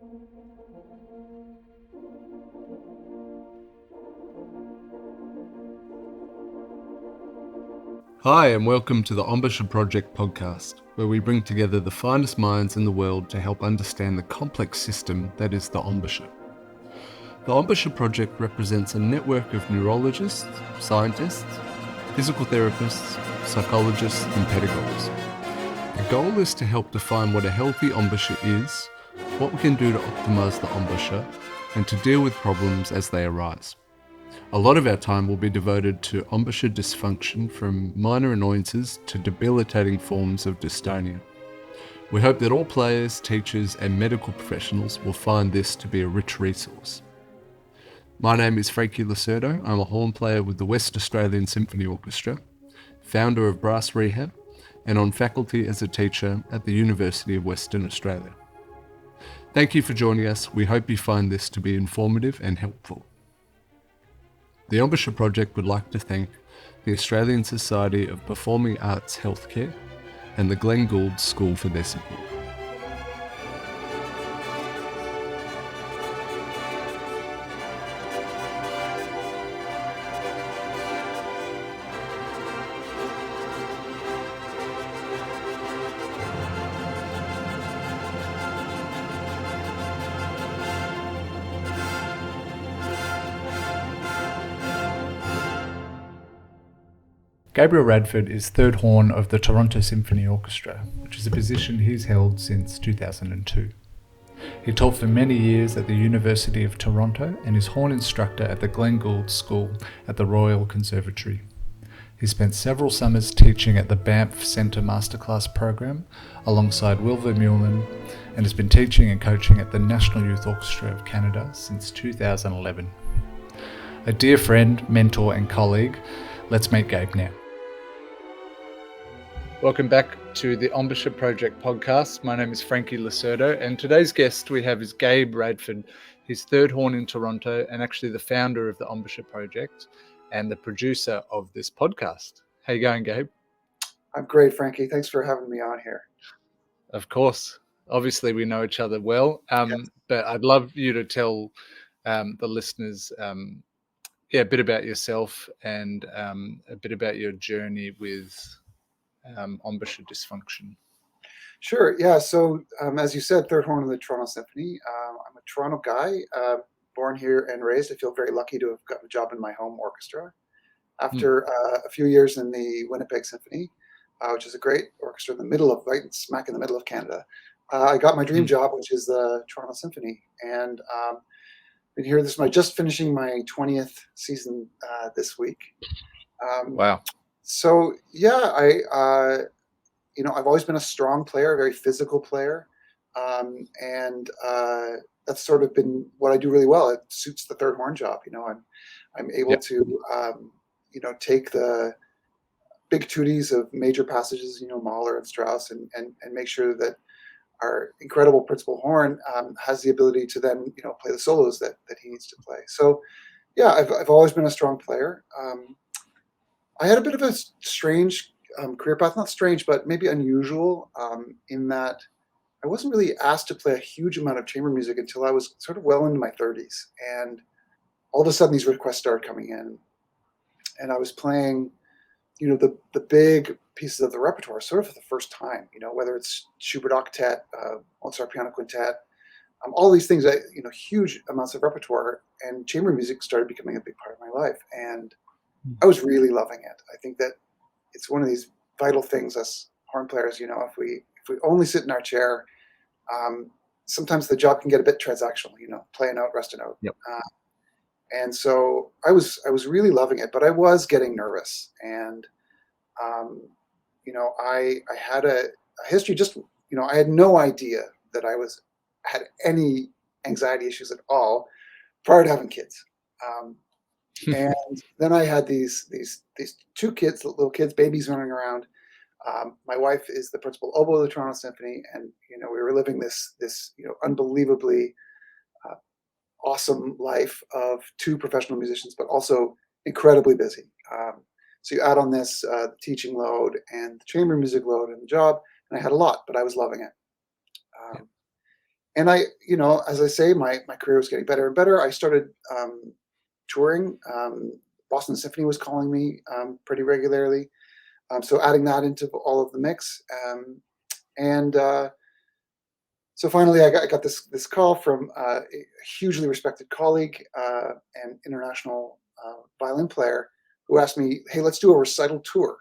Hi, and welcome to the Embouchure Project podcast, where we bring together the finest minds in the world to help understand the complex system that is the embouchure. The Embouchure Project represents a network of neurologists, scientists, physical therapists, psychologists, and pedagogues. The goal is to help define what a healthy embouchure is, what we can do to optimize the embouchure, and to deal with problems as they arise. A lot of our time will be devoted to embouchure dysfunction, from minor annoyances to debilitating forms of dystonia. We hope that all players, teachers and medical professionals will find this to be a rich resource. My name is Frankie Lacerdo. I'm a horn player with the West Australian Symphony Orchestra, founder of Brass Rehab, and on faculty as a teacher at the University of Western Australia. Thank you for joining us. We hope you find this to be informative and helpful. The Embouchure Project would like to thank the Australian Society of Performing Arts Healthcare and the Glenn Gould School for their support. Gabriel Radford is third horn of the Toronto Symphony Orchestra, which is a position he's held since 2002. He taught for many years at the University of Toronto and is horn instructor at the Glenn Gould School at the Royal Conservatory. He spent several summers teaching at the Banff Centre Masterclass program alongside William Vermeulen, and has been teaching and coaching at the National Youth Orchestra of Canada since 2011. A dear friend, mentor and colleague, let's meet Gabe now. Welcome back to the Embouchure Project podcast. My name is Frankie Lacerdo, and today's guest we have is Gabe Radford. He's third horn in Toronto and actually the founder of the Embouchure Project and the producer of this podcast. How you going, Gabe? I'm great, Frankie. Thanks for having me on here. Of course. Obviously, we know each other well, Yes. but I'd love you to tell the listeners a bit about yourself and a bit about your journey with embouchure dysfunction. Sure. Yeah. So, as you said, third horn of the Toronto Symphony. I'm a Toronto guy, born here and raised. I feel very lucky to have gotten a job in my home orchestra. After a few years in the Winnipeg Symphony, which is a great orchestra in the middle of, right smack in the middle of Canada, I got my dream job, which is the Toronto Symphony. And been here. This is just finishing my 20th season this week. Wow. So yeah, I've always been a strong player, a very physical player, and that's sort of been what I do really well. It suits the third horn job. I'm able to take the big tuties of major passages, Mahler and Strauss, and make sure that our incredible principal horn has the ability to then play the solos that he needs to play. So yeah, I've always been a strong player. I had a bit of a strange career path, not strange, but maybe unusual, in that I wasn't really asked to play a huge amount of chamber music until I was sort of well into my 30s. And all of a sudden these requests started coming in, and I was playing, the big pieces of the repertoire sort of for the first time, whether it's Schubert Octet, Mozart Piano Quintet, all these things, huge amounts of repertoire, and chamber music started becoming a big part of my life. And I was really loving it. I think that it's one of these vital things as horn players. If we only sit in our chair, sometimes the job can get a bit transactional. Play a note, rest a note. Yep. And so I was really loving it, but I was getting nervous, and I had a history. Just I had no idea that I had any anxiety issues at all prior to having kids. And then I had these two kids, little kids, babies running around. My wife is the principal oboe of the Toronto Symphony, and we were living this unbelievably awesome life of two professional musicians, but also incredibly busy. So you add on this the teaching load and the chamber music load and the job, and I had a lot, but I was loving it. And I, as I say, my career was getting better and better. I started touring. Boston Symphony was calling me pretty regularly. So adding that into all of the mix. And so finally, I got this call from a hugely respected colleague and international violin player who asked me, "Hey, let's do a recital tour.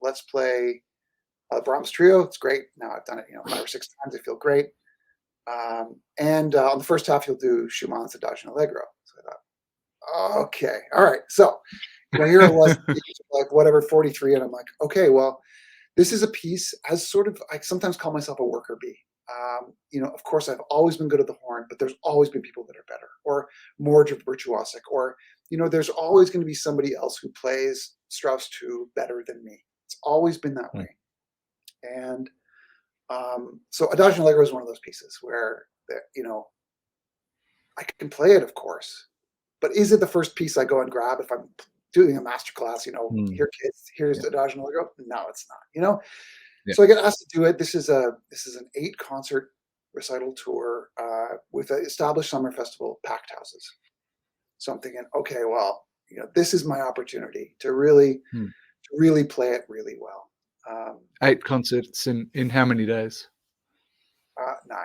Let's play Brahms Trio. It's great. Now I've done it, 5 or 6 times. I feel great. And on the first half, you'll do Schumann's Adagio Allegro." So I thought, okay, all right. So here I was, like whatever, 43, and I'm like, okay, well, this is a piece as sort of, I sometimes call myself a worker bee. Of course, I've always been good at the horn, but there's always been people that are better or more virtuosic, or, there's always going to be somebody else who plays Strauss 2 better than me. It's always been that way. And so Adagio Allegro is one of those pieces where, I can play it, of course, but is it the first piece I go and grab if I'm doing a master class? Here, kids, here's Adagio Allegro. No, it's not. So I get asked to do it. This is an 8-concert recital tour with an established summer festival, packed houses. So I'm thinking, okay, well, this is my opportunity to really play it really well. 8 concerts in how many days? 9.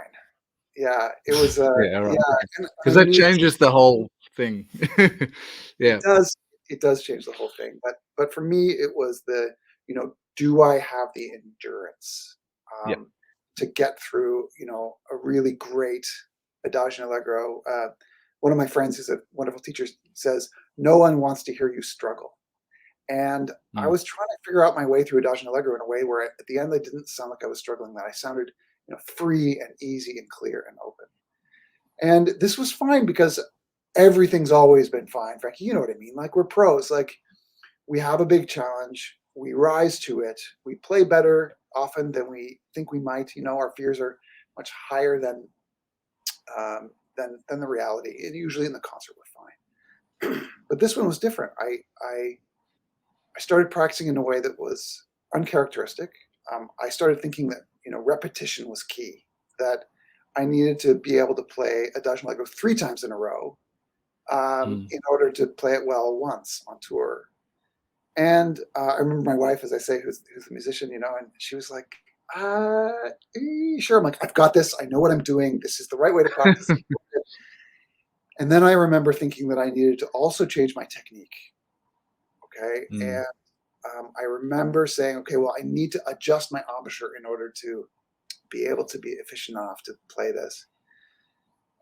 Yeah, it was. Right. Because that changes the whole thing. Yeah, it does change the whole thing. But for me, it was do I have the endurance to get through, a really great Adagio Allegro? One of my friends, who's a wonderful teacher, says, "No one wants to hear you struggle." And I was trying to figure out my way through Adagio Allegro in a way where at the end I didn't sound like I was struggling, that I sounded free and easy and clear and open. And this was fine because everything's always been fine, Frankie. You know what I mean? Like, we're pros. Like, we have a big challenge. We rise to it. We play better often than we think we might. Our fears are much higher than the reality. And usually in the concert, we're fine. But this one was different. I started practicing in a way that was uncharacteristic. I started thinking that repetition was key. That I needed to be able to play Adagio Allegro 3 times in a row in order to play it well once on tour. And I remember my wife, as I say, who's a musician, and she was like, sure. I'm like, I've got this. I know what I'm doing. This is the right way to practice. And then I remember thinking that I needed to also change my technique. Okay. And I remember saying, okay, well, I need to adjust my embouchure in order to be able to be efficient enough to play this.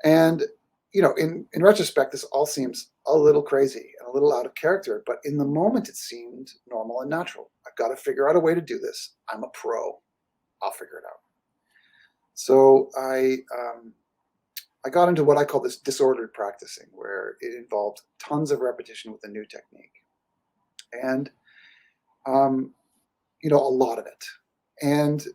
And, in retrospect, this all seems a little crazy and a little out of character, but in the moment it seemed normal and natural. I've got to figure out a way to do this. I'm a pro. I'll figure it out. So I got into what I call this disordered practicing, where it involved tons of repetition with a new technique. And, a lot of it. And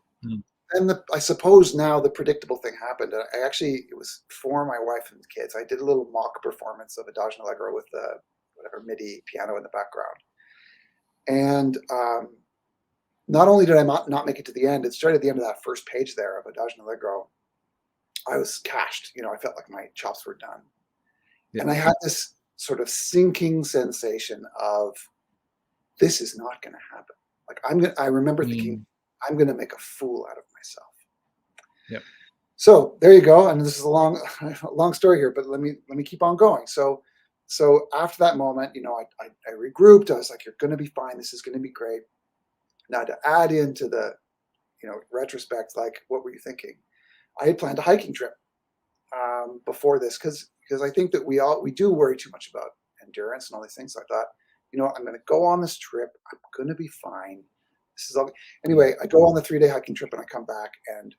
then I suppose now the predictable thing happened. It was for my wife and kids. I did a little mock performance of Adagio Allegro with the whatever MIDI piano in the background. And not only did I not make it to the end, it started at the end of that first page there of Adagio Allegro. I was cashed. I felt like my chops were done. Yeah. And I had this sort of sinking sensation of, this is not going to happen. Like, I remember thinking, I'm going to make a fool out of myself. Yep. So there you go. And this is a long story here, but let me keep on going. So after that moment, I regrouped. I was like, you're going to be fine. This is going to be great. Now, to add into the, retrospect, like, what were you thinking? I had planned a hiking trip before this because I think that we do worry too much about endurance and all these things. So I thought, I'm going to go on this trip. I'm going to be fine. This is all. Anyway, I go on the 3-day hiking trip and I come back, and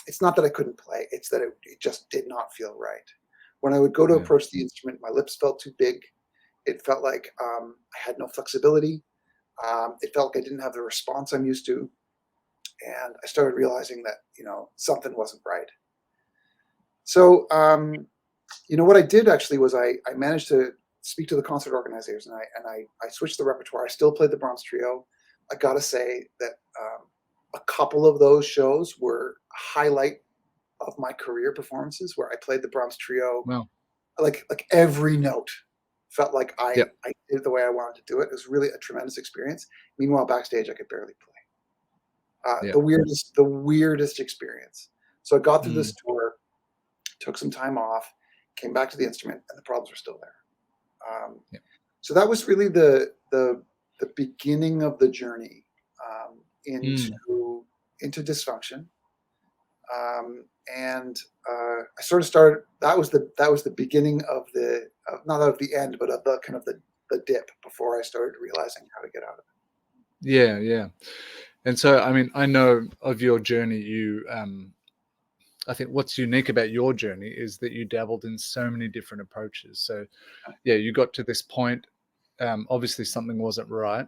it's not that I couldn't play. It's that it just did not feel right. When I would go to approach the instrument, my lips felt too big. It felt like I had no flexibility. It felt like I didn't have the response I'm used to. And I started realizing that, something wasn't right. So, what I did actually was I managed to speak to the concert organizers, and I switched the repertoire. I still played the Brahms Trio. I got to say that a couple of those shows were a highlight of my career performances where I played the Brahms trio. Wow. Like every note felt like I Yep. did it the way I wanted to do it. It was really a tremendous experience. Meanwhile, backstage, I could barely play. Yeah. The weirdest experience. So I got through Mm. this tour, took some time off, came back to the instrument, and the problems were still there. Yeah. So that was really the beginning of the journey into dysfunction. And I sort of started. That was the beginning of not of the end, but of the kind of the dip before I started realizing how to get out of it. Yeah, yeah. And so, I mean, I know of your journey. You, I think what's unique about your journey is that you dabbled in so many different approaches. So, yeah, you got to this point. Obviously, something wasn't right.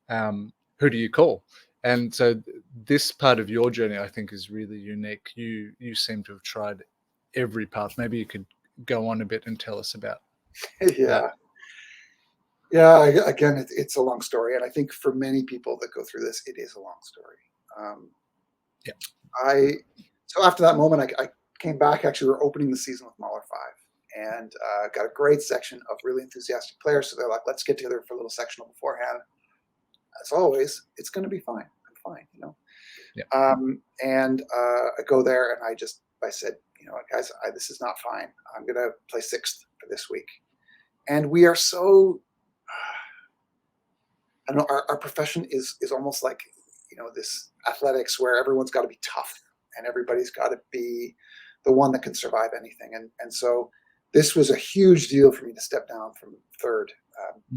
Who do you call? And so, this part of your journey, I think, is really unique. You seem to have tried every path. Maybe you could go on a bit and tell us about Yeah. that. Yeah, again, it's a long story, and I think for many people that go through this, it is a long story. Yeah. So after that moment, I came back. Actually, we were opening the season with Mahler 5, and got a great section of really enthusiastic players. So they're like, "Let's get together for a little sectional beforehand." As always, it's going to be fine. I'm fine, you know. Yeah. And I go there, and I said, you know, guys, this is not fine. I'm going to play sixth for this week, and we are so. I don't know, our profession is almost like, you know, this athletics where everyone's got to be tough and everybody's got to be the one that can survive anything. And so this was a huge deal for me to step down from third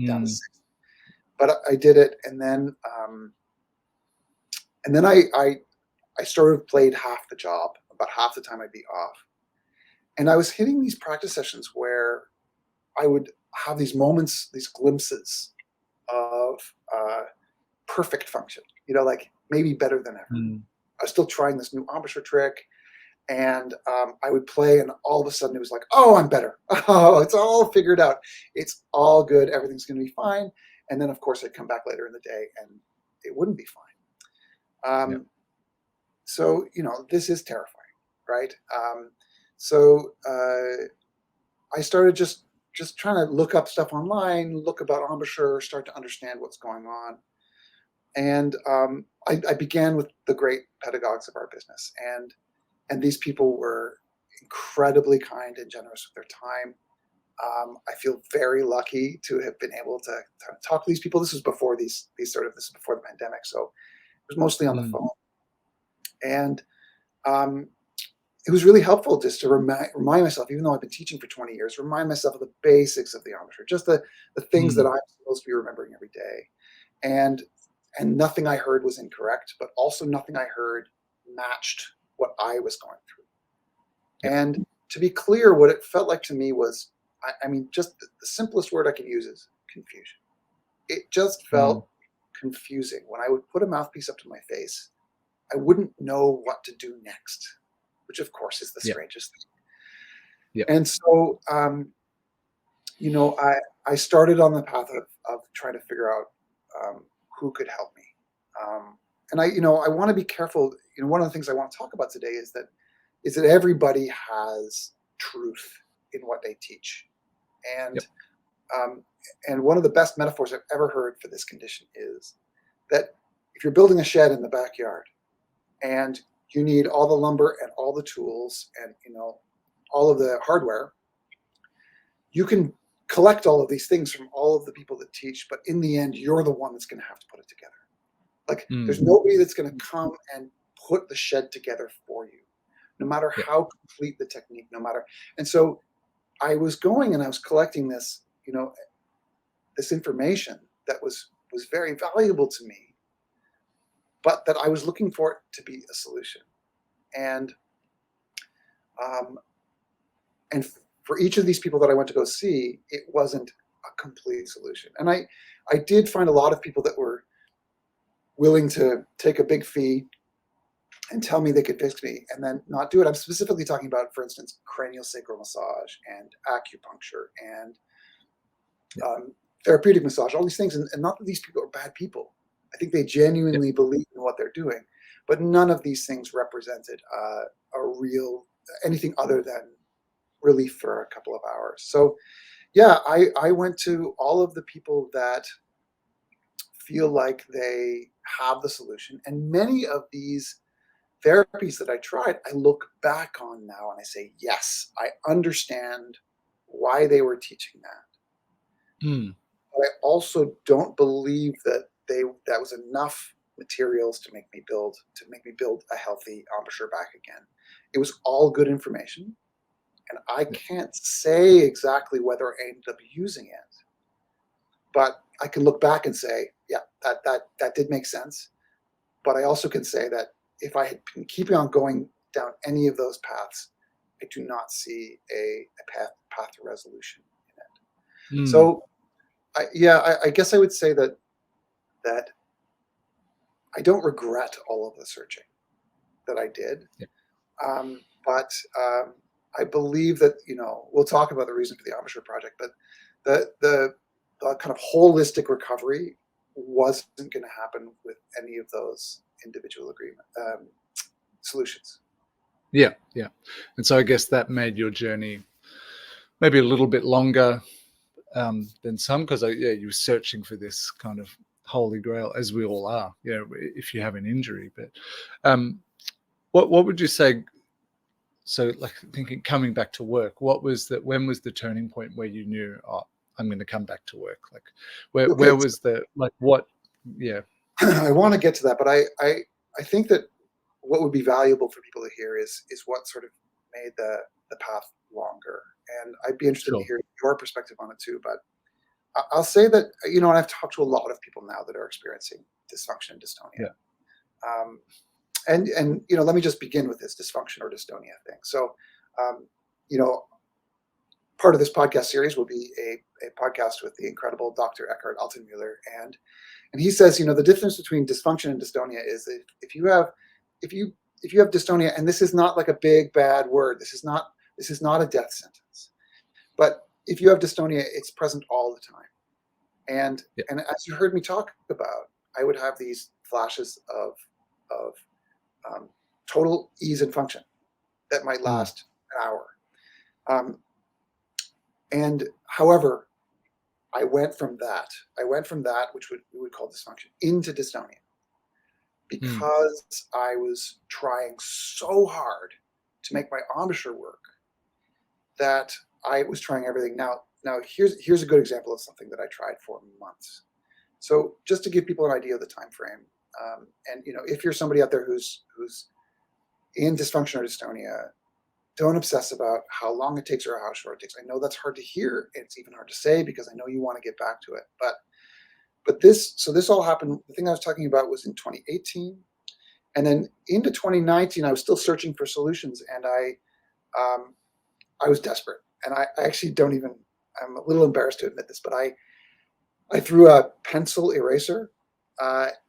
down to sixth. But I did it, and then I sort of played half the job. About half the time I'd be off, and I was hitting these practice sessions where I would have these moments, these glimpses of perfect function, you know, like maybe better than ever. I was still trying this new embouchure trick, and I would play, and all of a sudden it was like, oh, I'm better. Oh, it's all figured out. It's all good. Everything's going to be fine. And then, of course, I'd come back later in the day, and it wouldn't be fine. So, you know, this is terrifying, right? So I started just trying to look up stuff online, look about embouchure, start to understand what's going on. And I began with the great pedagogues of our business, and these people were incredibly kind and generous with their time. I feel very lucky to have been able to talk to these people. This was before this is before the pandemic, so it was mostly on the phone, and it was really helpful just to remind myself, even though I've been teaching for 20 years, remind myself of the basics of the embouchure, just the things that I'm supposed to be remembering every day. And nothing I heard was incorrect, but also nothing I heard matched what I was going through. And to be clear, what it felt like to me was, I mean, just the simplest word I could use is confusion. It just felt confusing. When I would put a mouthpiece up to my face, I wouldn't know what to do next, which of course is the strangest thing. And so, you know, I started on the path of trying to figure out who could help me. And I want to be careful. You know, one of the things I want to talk about today is that everybody has truth in what they teach. And one of the best metaphors I've ever heard for this condition is that if you're building a shed in the backyard and you need all the lumber and all the tools and, you know, all of the hardware, you can collect all of these things from all of the people that teach, but in the end, you're the one that's going to have to put it together. Like there's nobody that's going to come and put the shed together for you, no matter how complete the technique, no matter. And so I was going and I was collecting this, you know, this information that was very valuable to me, but that I was looking for it to be a solution. And for each of these people that I went to go see, it wasn't a complete solution. And I did find a lot of people that were willing to take a big fee and tell me they could fix me and then not do it. I'm specifically talking about, for instance, cranial sacral massage and acupuncture and therapeutic massage, all these things. And not that these people are bad people. I think they genuinely believe in what they're doing, but none of these things represented a real anything other than relief for a couple of hours. So yeah, I went to all of the people that feel like they have the solution. And many of these therapies that I tried, I look back on now and I say, yes, I understand why they were teaching that. Mm. But I also don't believe that that was enough materials to make me build a healthy embouchure back again. It was all good information, and I can't say exactly whether I ended up using it, but I can look back and say, yeah, that did make sense. But I also can say that if I had been keeping on going down any of those paths, I do not see a path to resolution in it. Mm. So, I guess I would say that I don't regret all of the searching that I did, Yeah. but I believe that we'll talk about the reason for the Embouchure project, but the kind of holistic recovery wasn't going to happen with any of those individual solutions. Yeah, yeah. And so I guess that made your journey maybe a little bit longer than some, because you were searching for this kind of holy grail, as we all are, if you have an injury. But what would you say? So, like, thinking, coming back to work, when was the turning point where you knew, oh, I'm going to come back to work? Like, where was the, like, what? Yeah. I want to get to that, but I think that what would be valuable for people to hear is what sort of made the path longer. And I'd be interested to hear your perspective on it too. But I'll say that, and I've talked to a lot of people now that are experiencing dysfunction and dystonia. Yeah. And let me just begin with this dysfunction or dystonia thing. So, part of this podcast series will be a podcast with the incredible Dr. Eckhard Altenmuller, and he says, the difference between dysfunction and dystonia is if you have dystonia, and this is not like a big bad word, this is not a death sentence, but if you have dystonia, it's present all the time. And as you heard me talk about, I would have these flashes of total ease and function that might last an hour. And however, I went from that, which we would call dysfunction, into dystonia, because I was trying so hard to make my embouchure work that I was trying everything. Now here's a good example of something that I tried for months. So just to give people an idea of the time frame, and if you're somebody out there who's in dysfunction or dystonia, don't obsess about how long it takes or how short it takes. I know that's hard to hear. It's even hard to say because I know you want to get back to it. But this all happened. The thing I was talking about was in 2018, and then into 2019, I was still searching for solutions, and I was desperate. And I actually don't even. I'm a little embarrassed to admit this, but I threw a pencil eraser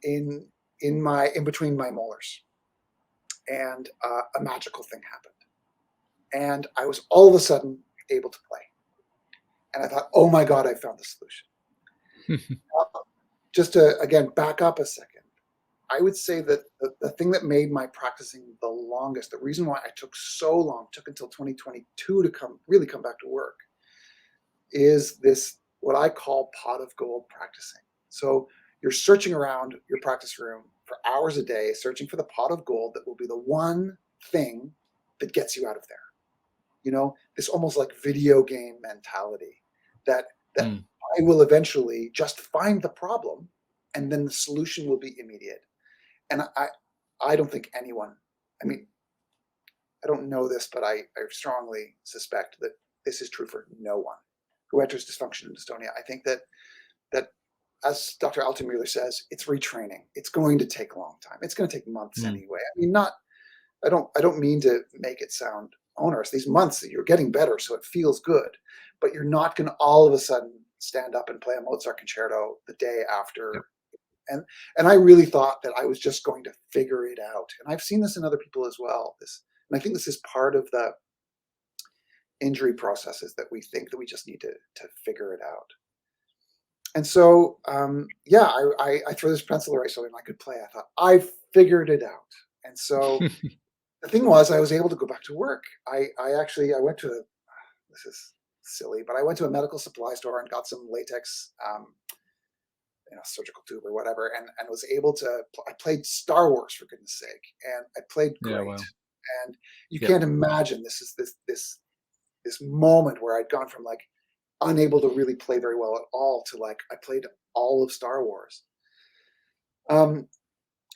in between my molars, and a magical thing happened. And I was all of a sudden able to play. And I thought, oh my God, I found the solution. Just to, again, back up a second, I would say that the thing that made my practicing the longest, the reason why I took so long, took until 2022 to really come back to work, is this, what I call pot of gold practicing. So you're searching around your practice room for hours a day, searching for the pot of gold that will be the one thing that gets you out of there. This almost like video game mentality that I will eventually just find the problem and then the solution will be immediate. And I don't think anyone, I don't know this, but I strongly suspect that this is true for no one who enters dysfunction and dystonia. I think that as Dr. Altenmuller says, it's retraining. It's going to take a long time. It's going to take months anyway. I don't mean to make it sound onerous. These months that you're getting better, so it feels good, but you're not going to all of a sudden stand up and play a Mozart concerto the day after. Yep. And I really thought that I was just going to figure it out. And I've seen this in other people as well. And I think this is part of the injury processes that we think that we just need to figure it out. And so, I threw this pencil eraser and I could play. I thought, I figured it out. And so the thing was, I was able to go back to work. I went to this is silly, but I went to a medical supply store and got some latex, surgical tube or whatever, and was able to. I played Star Wars, for goodness sake, and I played Yeah, great. wow. And you Yeah. can't imagine this moment where I'd gone from like unable to really play very well at all to like I played all of Star Wars.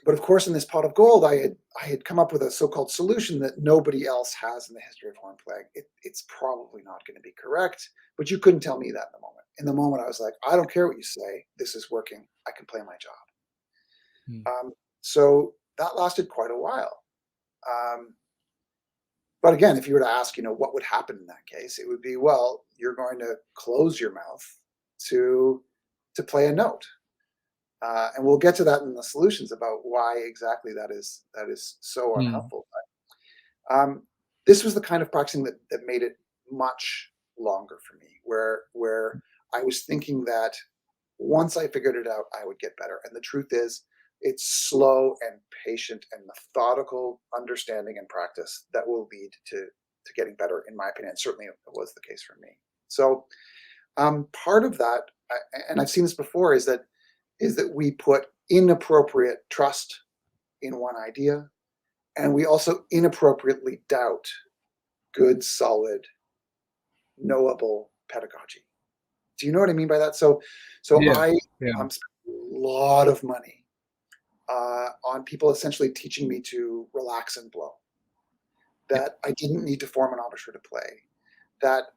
But of course, in this pot of gold, I had come up with a so-called solution that nobody else has in the history of horn playing. It's probably not going to be correct, but you couldn't tell me that in the moment. In the moment, I was like, I don't care what you say. This is working. I can play my job. So that lasted quite a while. But again, if you were to ask, what would happen in that case, it would be, well, you're going to close your mouth to play a note. And we'll get to that in the solutions about why exactly that is so unhelpful. But, this was the kind of practicing that made it much longer for me, where I was thinking that once I figured it out, I would get better. And the truth is, it's slow and patient and methodical understanding and practice that will lead to getting better, in my opinion. Certainly it was the case for me. So part of that, and I've seen this before, is that we put inappropriate trust in one idea, and we also inappropriately doubt good, solid, knowable pedagogy. Do you know what I mean by that? So Yeah. I Yeah. spent a lot of money on people essentially teaching me to relax and blow. That I didn't need to form an embouchure to play. That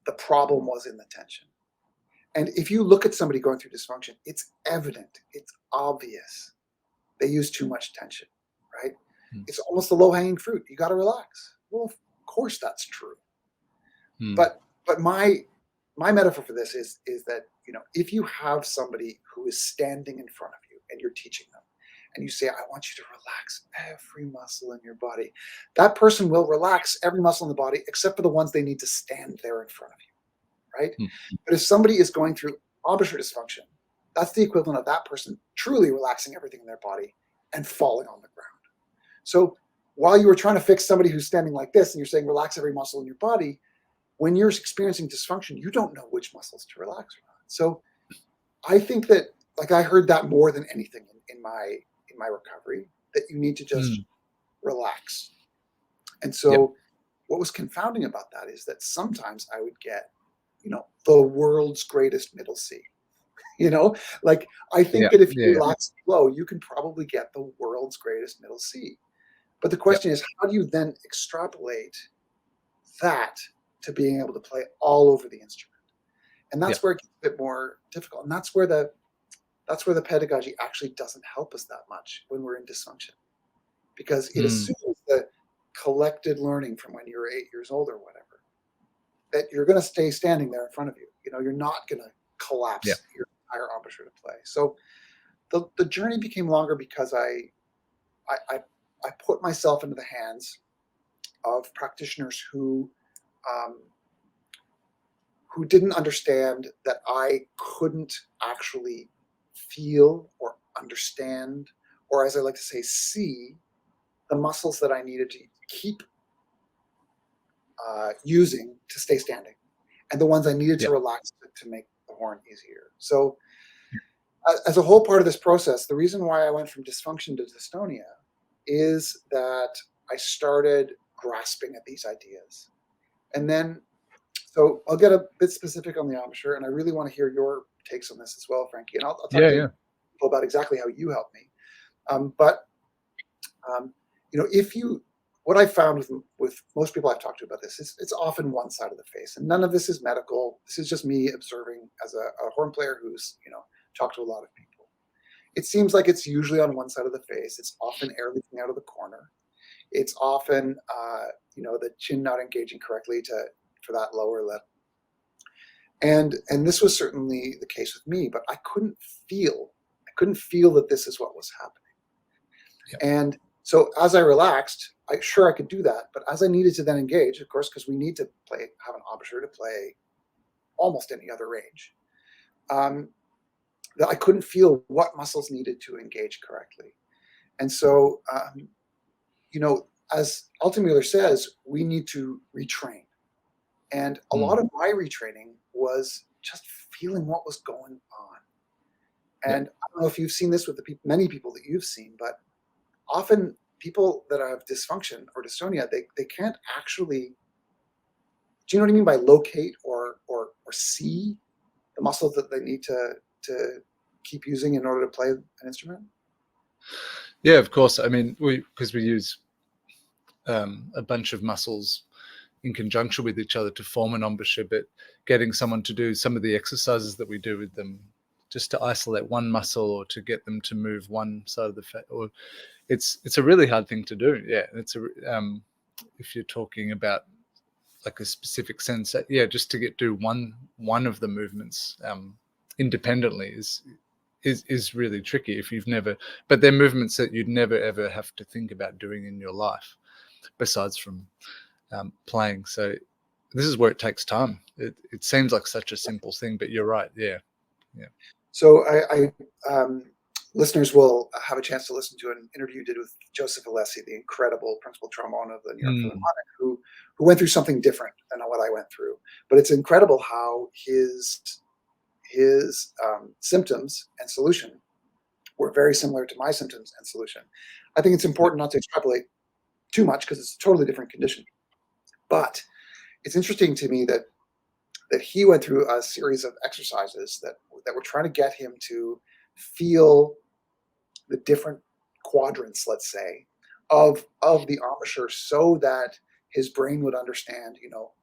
the problem was in the tension. And if you look at somebody going through dysfunction, it's evident, it's obvious. They use too much tension, right? It's almost the low-hanging fruit. You got to relax. Well, of course that's true. But my metaphor for this is that, if you have somebody who is standing in front of you and you're teaching them, and you say, I want you to relax every muscle in your body, that person will relax every muscle in the body except for the ones they need to stand there in front of you, right? But if somebody is going through embouchure dysfunction, that's the equivalent of that person truly relaxing everything in their body and falling on the ground. So while you were trying to fix somebody who's standing like this and you're saying relax every muscle in your body, when you're experiencing dysfunction, you don't know which muscles to relax or not. So I think that, like, I heard that more than anything in my recovery, that you need to just relax. And so what was confounding about that is that sometimes I would get, the world's greatest middle C. Like, I think that if you relax and flow, you can probably get the world's greatest middle C. But the question is, how do you then extrapolate that to being able to play all over the instrument? And that's where it gets a bit more difficult. And that's where the pedagogy actually doesn't help us that much when we're in dysfunction, because it assumes the collected learning from when you're 8 years old or whatever, that you're going to stay standing there in front of you. You're not going to collapse your entire embouchure to play. So the journey became longer because I put myself into the hands of practitioners who didn't understand that I couldn't actually feel or understand, or as I like to say, see the muscles that I needed to keep using to stay standing, and the ones I needed to relax to make the horn easier. So as a whole part of this process, the reason why I went from dysfunction to dystonia is that I started grasping at these ideas. And then, so I'll get a bit specific on the embouchure, and I really want to hear your takes on this as well, Frankie. And I'll talk to people about exactly how you helped me. What I found with most people I've talked to about this is it's often one side of the face, and none of this is medical. This is just me observing as a horn player who's talked to a lot of people. It seems like it's usually on one side of the face. It's often air leaking out of the corner. It's often the chin not engaging correctly for that lower lip. And this was certainly the case with me, but I couldn't feel that this is what was happening. And so as I relaxed, I could do that, but as I needed to then engage, of course, because we need to have an embouchure to play almost any other range, that I couldn't feel what muscles needed to engage correctly. And so, as Altenmuller says, we need to retrain. And a lot of my retraining was just feeling what was going on. And I don't know if you've seen this with many people that you've seen, but often people that have dysfunction or dystonia, they can't actually, do you know what I mean by locate or see the muscles that they need to keep using in order to play an instrument? Yeah, of course. I mean, because we use a bunch of muscles in conjunction with each other to form an embouchure, but getting someone to do some of the exercises that we do with them just to isolate one muscle or to get them to move one side of the face, or it's a really hard thing to do. Yeah, it's if you're talking about like a specific sense, just to do one of the movements independently is really tricky if you've never, but they're movements that you'd never ever have to think about doing in your life besides from playing. So this is where it takes time. It seems like such a simple thing, but you're right. Yeah. So listeners will have a chance to listen to an interview you did with Joseph Alessi, the incredible principal trombone of the New York Philharmonic, who went through something different than what I went through. But it's incredible how his symptoms and solution were very similar to my symptoms and solution. I think it's important not to extrapolate too much because it's a totally different condition. But it's interesting to me that he went through a series of exercises that were trying to get him to feel the different quadrants, let's say, of the embouchure, so that his brain would understand,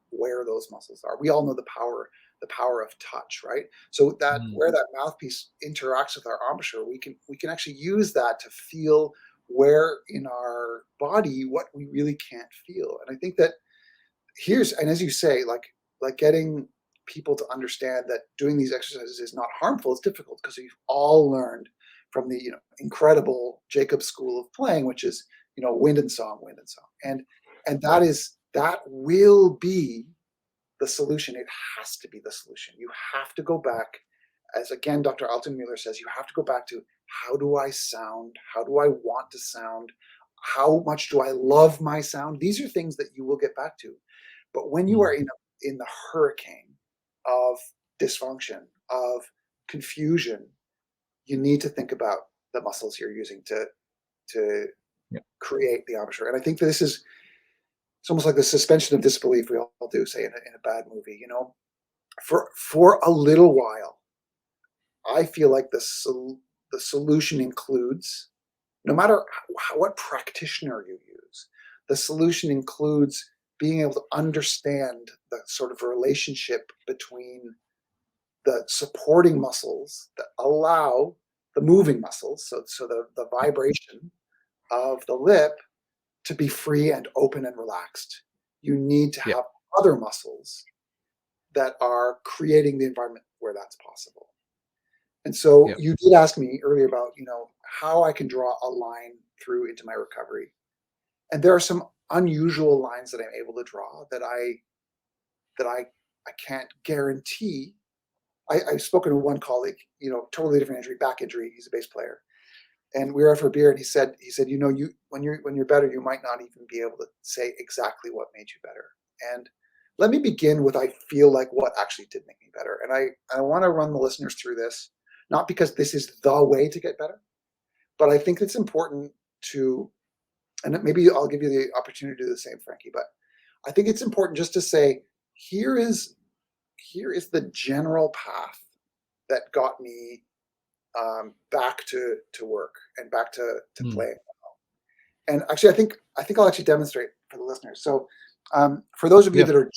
where those muscles are. We all know the power of touch, right? So that where that mouthpiece interacts with our embouchure, we can actually use that to feel where in our body what we really can't feel. And I think that and as you say, like getting people to understand that doing these exercises is not harmful is difficult, because we've all learned from the incredible Jacob School of playing, which is wind and song, and that will be the solution. It has to be the solution. You have to go back, as again Dr. Altenmuller says, you have to go back to, how do I sound? How do I want to sound? How much do I love my sound? These are things that you will get back to. But when you are in the hurricane of dysfunction, of confusion, you need to think about the muscles you're using to create the embouchure. And I think this is, it's almost like the suspension of disbelief we all do, say, in a bad movie. For a little while, I feel like the solution includes, no matter what practitioner you use, the solution includes being able to understand the sort of relationship between the supporting muscles that allow the moving muscles, so the vibration of the lip, to be free and open and relaxed. You need to have other muscles that are creating the environment where that's possible. And so you did ask me earlier about, how I can draw a line through into my recovery. And there are some unusual lines that I'm able to draw that I can't guarantee. I've spoken to one colleague, totally different injury, back injury. He's a bass player. And we were out for a beer, and he said, when you're better, you might not even be able to say exactly what made you better. And let me begin with, I feel like, what actually did make me better. And I want to run the listeners through this, not because this is the way to get better, but I think it's important to, and maybe I'll give you the opportunity to do the same, Frankie, but I think it's important just to say, here is the general path that got me back to work and back to playing. And actually, I think I'll actually demonstrate for the listeners. So for those of you that are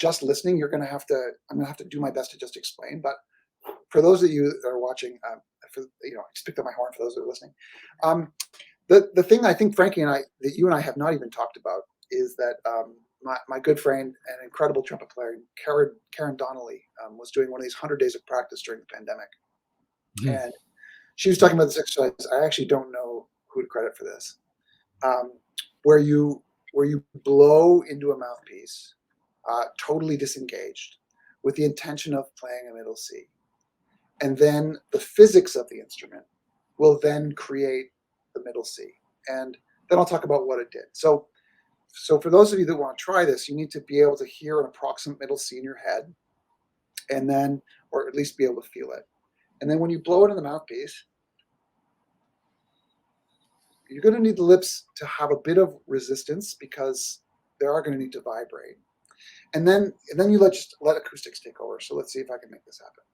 just listening, I'm going to have to do my best to just explain. But for those of you that are watching, just picked up my horn for those that are listening. The thing I think Frankie and I, that you and I have not even talked about, is that my good friend and incredible trumpet player, Karen Donnelly, was doing one of these 100 days of practice during the pandemic. And she was talking about this exercise. I actually don't know who to credit for this, where you blow into a mouthpiece, totally disengaged, with the intention of playing a middle C. And then the physics of the instrument will then create the middle C. and then I'll talk about what it did. So for those of you that want to try this, you need to be able to hear an approximate middle C in your head, and then, or at least be able to feel it. And then when you blow it in the mouthpiece, you're going to need the lips to have a bit of resistance because they are going to need to vibrate. And then you just let acoustics take over. So let's see if I can make this happen.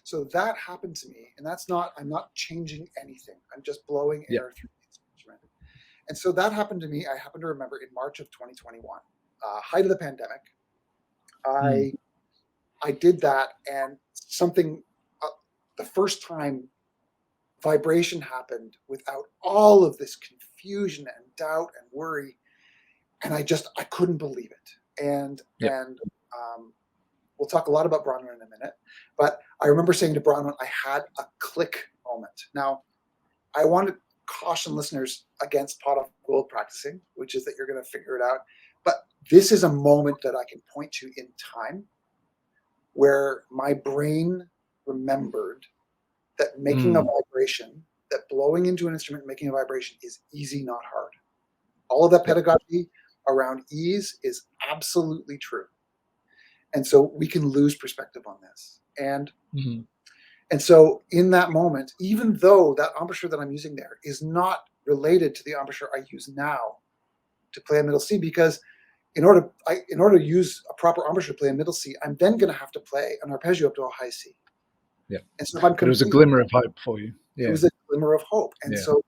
So that happened to me, and I'm not changing anything. I'm just blowing air through the instrument. And so that happened to me. I happen to remember in March of 2021, height of the pandemic. I did that, and something, the first time vibration happened without all of this confusion and doubt and worry. And I couldn't believe it. And we'll talk a lot about Bronwyn in a minute, but I remember saying to Bronwyn, I had a click moment. Now, I want to caution listeners against pot of gold practicing, which is that you're going to figure it out. But this is a moment that I can point to in time where my brain remembered that making a vibration, that blowing into an instrument, making a vibration is easy, not hard. All of that pedagogy around ease is absolutely true. And so we can lose perspective on this. And so in that moment, even though that embouchure that I'm using there is not related to the embouchure I use now to play a middle C, because in order to use a proper embouchure to play a middle C, I'm then going to have to play an arpeggio up to a high C. Yeah. And so it was a glimmer of hope for you. Yeah. It was a glimmer of hope. And so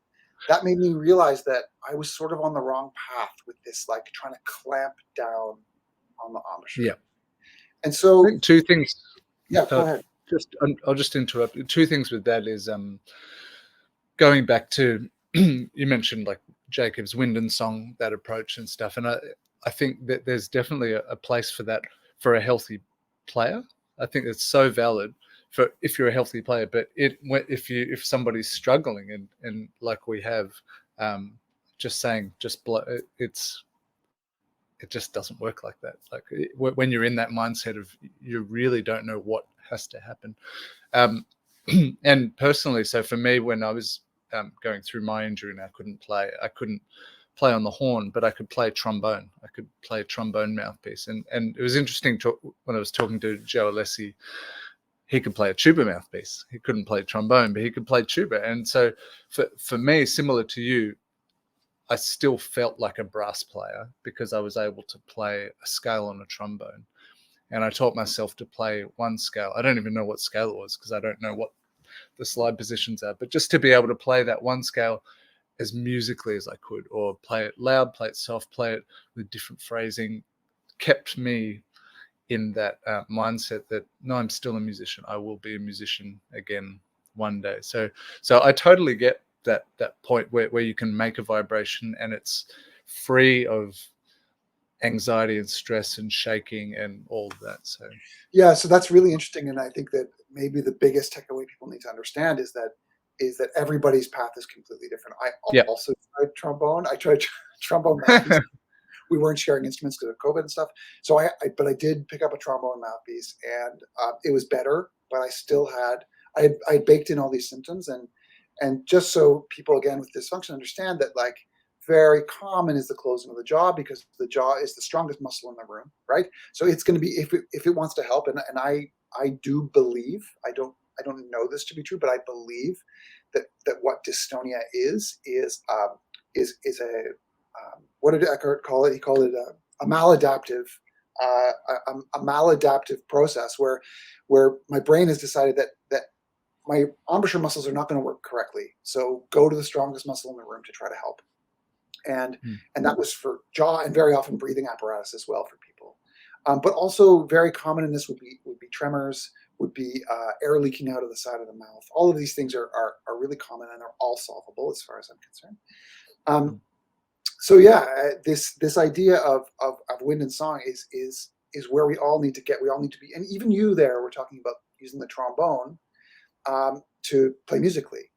that made me realize that I was sort of on the wrong path with this, like trying to clamp down on the embouchure. Yeah. And so two things. Yeah, go ahead. I'll just interrupt. Two things with that is going back to you mentioned like Jacob's Wind and Song, that approach and stuff, and I think that there's definitely a place for that for a healthy player. I think it's so valid for if you're a healthy player, but if somebody's struggling and like we have, just saying just blow, it just doesn't work like that. Like when you're in that mindset of you really don't know what has to happen. And personally, so for me, when I was going through my injury and I couldn't play on the horn, but I could play trombone. I could play a trombone mouthpiece. And it was interesting when I was talking to Joe Alessi, he could play a tuba mouthpiece. He couldn't play trombone, but he could play tuba. And so for me, similar to you, I still felt like a brass player because I was able to play a scale on a trombone. And I taught myself to play one scale. I don't even know what scale it was because I don't know what the slide positions are, but just to be able to play that one scale as musically as I could, or play it loud, play it soft, play it with different phrasing, kept me in that mindset that, no, I'm still a musician. I will be a musician again one day. So I totally get that point where you can make a vibration and it's free of anxiety and stress and shaking and all of that. So that's really interesting, and I think that maybe the biggest takeaway people need to understand is that everybody's path is completely different. I also tried trombone. I tried trombone mouthpiece. We weren't sharing instruments because of COVID and stuff. So but I did pick up a trombone mouthpiece, and it was better. But I still had I baked in all these symptoms, and just so people again with dysfunction understand that, like, very common is the closing of the jaw, because the jaw is the strongest muscle in the room, right? So it's going to be, if it wants to help, and I do believe, I don't know this to be true, but I believe that what dystonia is a what did Eckhart call it? He called it a maladaptive process where my brain has decided that my embouchure muscles are not going to work correctly. So go to the strongest muscle in the room to try to help. And that was for jaw, and very often breathing apparatus as well for people. But also very common in this would be tremors, would be air leaking out of the side of the mouth. All of these things are really common, and they're all solvable as far as I'm concerned. So this idea of wind and song is where we all need to get. We all need to be, and even you there, we're talking about using the trombone to play musically,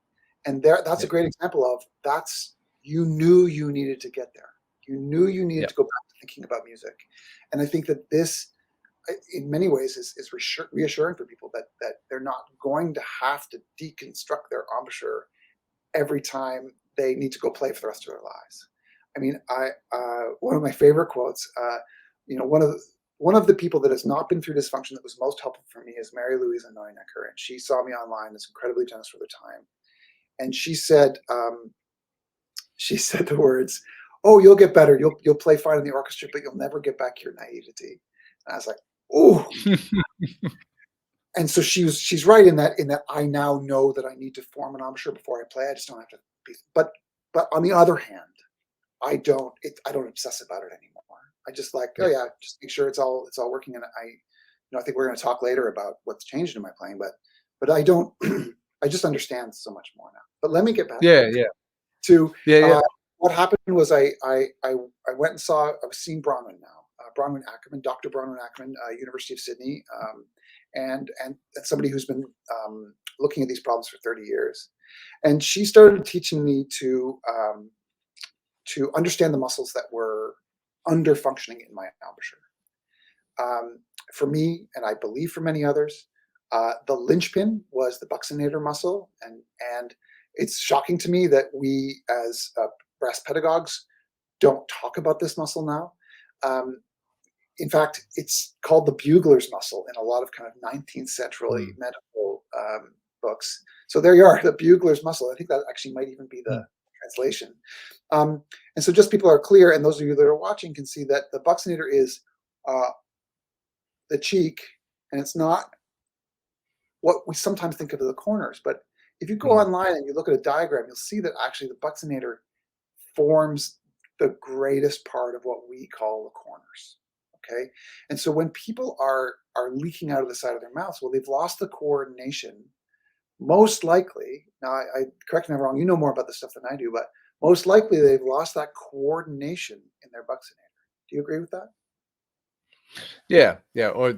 and that's a great example of you knew you needed to get there. You knew you needed Yeah. to go back to thinking about music. And I think that this, in many ways, is reassuring for people that they're not going to have to deconstruct their embouchure every time they need to go play for the rest of their lives. I mean, one of my favorite quotes, one of the people that has not been through dysfunction that was most helpful for me is Mary Louise Neunecker, and she saw me online, is incredibly generous with her time. And she said the words, "Oh, you'll get better. You'll play fine in the orchestra, but you'll never get back your naivety." And I was like, "Oh." And so she's right in that I now know that I need to form an embouchure before I play. I just don't have to be. But on the other hand, I don't obsess about it anymore. I just like, oh yeah, just make sure it's all working. And I think we're going to talk later about what's changed in my playing, but I don't. I just understand so much more now. But let me get back to what happened was I went and I was seeing Bronwyn now, Bronwyn Ackerman, Dr. Bronwyn Ackerman, University of Sydney, and somebody who's been looking at these problems for 30 years. And she started teaching me to understand the muscles that were under functioning in my embouchure. For me, and I believe for many others, the linchpin was the buccinator muscle, and it's shocking to me that we as brass pedagogues don't talk about this muscle now. In fact, it's called the bugler's muscle in a lot of kind of 19th century medical books. So there you are, the bugler's muscle. I think that actually might even be the translation. And so just people are clear, and those of you that are watching can see that the buccinator is the cheek, and it's not what we sometimes think of as the corners. But if you go online and you look at a diagram, you'll see that actually the buccinator forms the greatest part of what we call the corners. Okay, and so when people are leaking out of the side of their mouths, well, they've lost the coordination. Most likely, now I correct me if I'm wrong, you know more about this stuff than I do, but most likely they've lost that coordination in their buccinator. Do you agree with that? Yeah. Or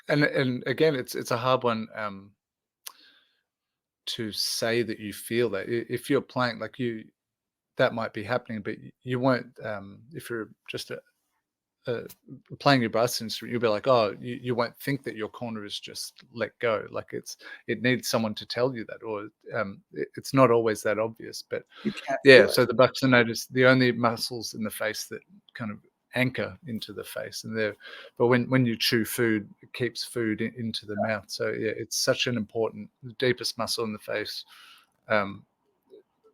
and again, it's a hard one to say that you feel that. If you're playing like that might be happening, but you won't. If you're just playing your brass instrument, you'll be like, oh, you won't think that your corner is just let go. Like it needs someone to tell you that, or it's not always that obvious. But You can't yeah, feel so it. the buccinator is the only muscles in the face that kind of anchor into the face, but when you chew food, it keeps food into the mouth. So yeah, it's such an important, the deepest muscle in the face.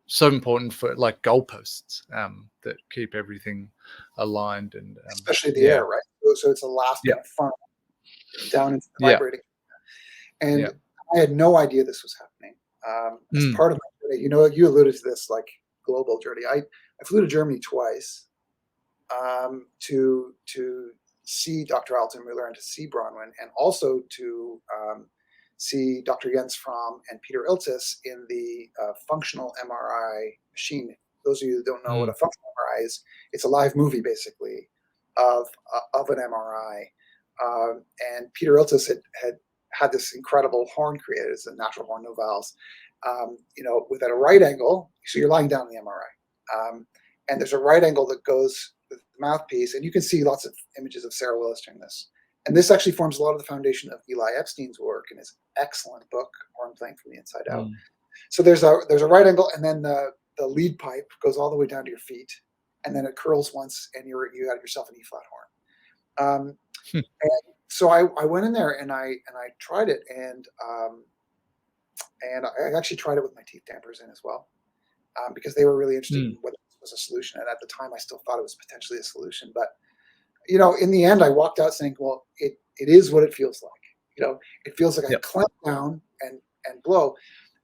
So important for like goalposts that keep everything aligned and Especially the air, right? So it's the last kind of funnel down into the vibrating. And I had no idea this was happening. As part of my journey, you alluded to this like global journey. I flew to Germany twice to see Dr. Alton Müller and to see Bronwyn, and also to see Dr. Jens Fromm and Peter Iltis in the functional MRI machine. Those of you who don't know what a functional MRI is, it's a live movie basically of an MRI. And Peter Iltis had this incredible horn created. It's a natural horn, no valves, with at a right angle. So you're lying down in the MRI. And there's a right angle that goes with the mouthpiece. And you can see lots of images of Sarah Willis doing this. And this actually forms a lot of the foundation of Eli Epstein's work in his excellent book, Horn Playing from the Inside Out. So there's a right angle, and then the lead pipe goes all the way down to your feet, and then it curls once, and you got yourself an E flat horn. And so I went in there and I tried it, and I actually tried it with my teeth dampers in as well, because they were really interested in whether this was a solution. And at the time, I still thought it was potentially a solution, but in the end, I walked out saying, well, it is what it feels like. It feels like I clamp down and blow.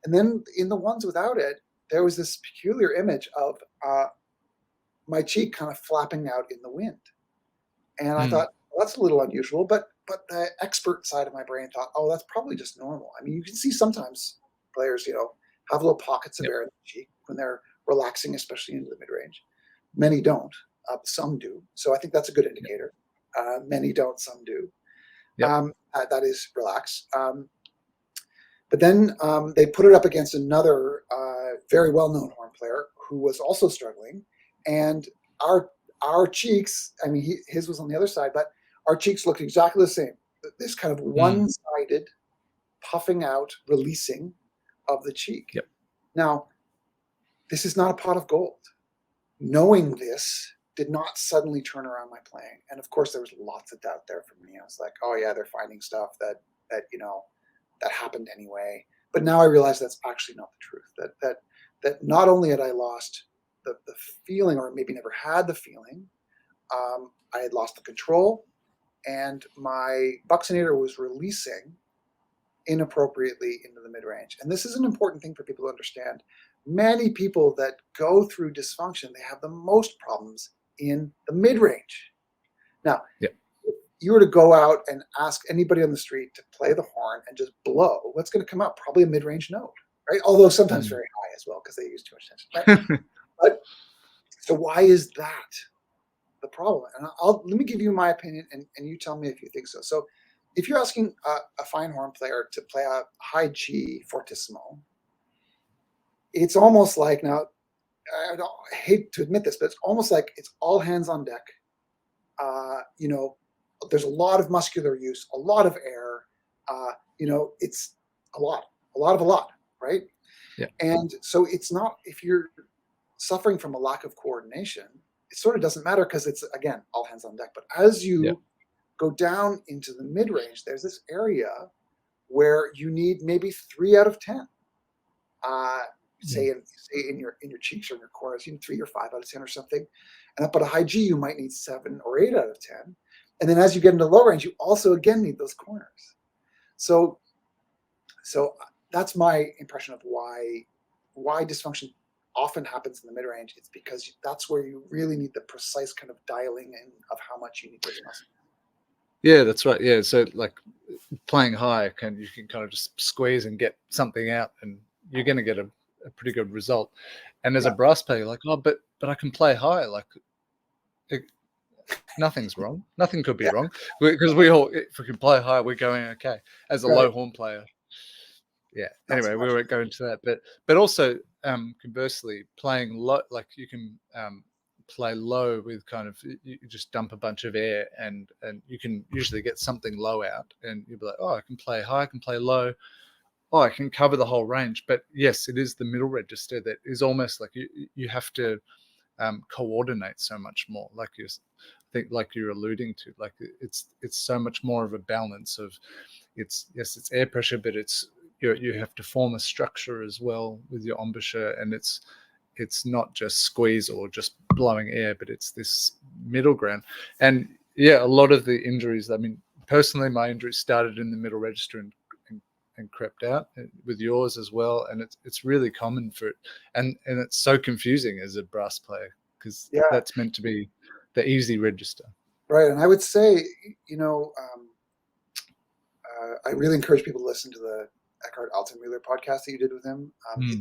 And then in the ones without it, there was this peculiar image of my cheek kind of flapping out in the wind. And I thought, well, that's a little unusual, but the expert side of my brain thought, oh, that's probably just normal. I mean, you can see sometimes players, have little pockets of air in the cheek when they're relaxing, especially into the mid-range. Many don't. Some do. So I think that's a good indicator. Many don't, some do. That is relax. But then they put it up against another very well-known horn player who was also struggling, and our cheeks, I mean, his was on the other side, but our cheeks looked exactly the same. This kind of one-sided puffing out, releasing of the cheek. Yep. Now, this is not a pot of gold. Knowing this did not suddenly turn around my playing. And of course, there was lots of doubt there for me. I was like, oh yeah, they're finding stuff that happened anyway. But now I realize that's actually not the truth. That not only had I lost the feeling, or maybe never had the feeling, I had lost the control, and my buccinator was releasing inappropriately into the mid-range. And this is an important thing for people to understand. Many people that go through dysfunction, they have the most problems in the mid-range. Now, if you were to go out and ask anybody on the street to play the horn and just blow, what's going to come out? Probably a mid-range note, right? Although sometimes very high as well, because they use too much tension. Right? But so why is that the problem? And let me give you my opinion, and you tell me if you think so. So if you're asking a fine horn player to play a high G fortissimo, it's almost like, now, I hate to admit this, but it's almost like it's all hands on deck. There's a lot of muscular use, a lot of air. It's a lot, right? Yeah. And so it's not, if you're suffering from a lack of coordination, it sort of doesn't matter, because it's, again, all hands on deck. But as you go down into the mid-range, there's this area where you need maybe 3 out of 10. Say in your cheeks or in your corners, you need 3 or 5 out of 10 or something. And up at a high G, you might need 7 or 8 out of 10. And then as you get into low range, you also again need those corners. So that's my impression of why dysfunction often happens in the mid-range. It's because that's where you really need the precise kind of dialing in of how much you need those muscles. Yeah, that's right. Yeah, so like playing high, you can kind of just squeeze and get something out, and you're going to get a pretty good result. And as a brass player, you're like, oh, but I can play high. Like, nothing's wrong. Nothing could be wrong, because we all, if we can play high, we're going okay. As a low horn player, Anyway, we won't go into that, but also conversely, playing low, like you can play low with kind of, you just dump a bunch of air, and you can usually get something low out, and you'll be like, oh, I can play high, I can play low. Oh, I can cover the whole range. But yes, it is the middle register that is almost like you have to coordinate so much more, like you're alluding to. Like it's so much more of a balance of, it's air pressure, but you have to form a structure as well with your embouchure, and it's not just squeeze or just blowing air, but it's this middle ground. And a lot of the injuries, I mean, personally, my injuries started in the middle register and crept out, with yours as well. And it's really common for it, and it's so confusing as a brass player, because that's meant to be the easy register, right? And I would say, I really encourage people to listen to the Eckhart Altenmuller podcast that you did with him.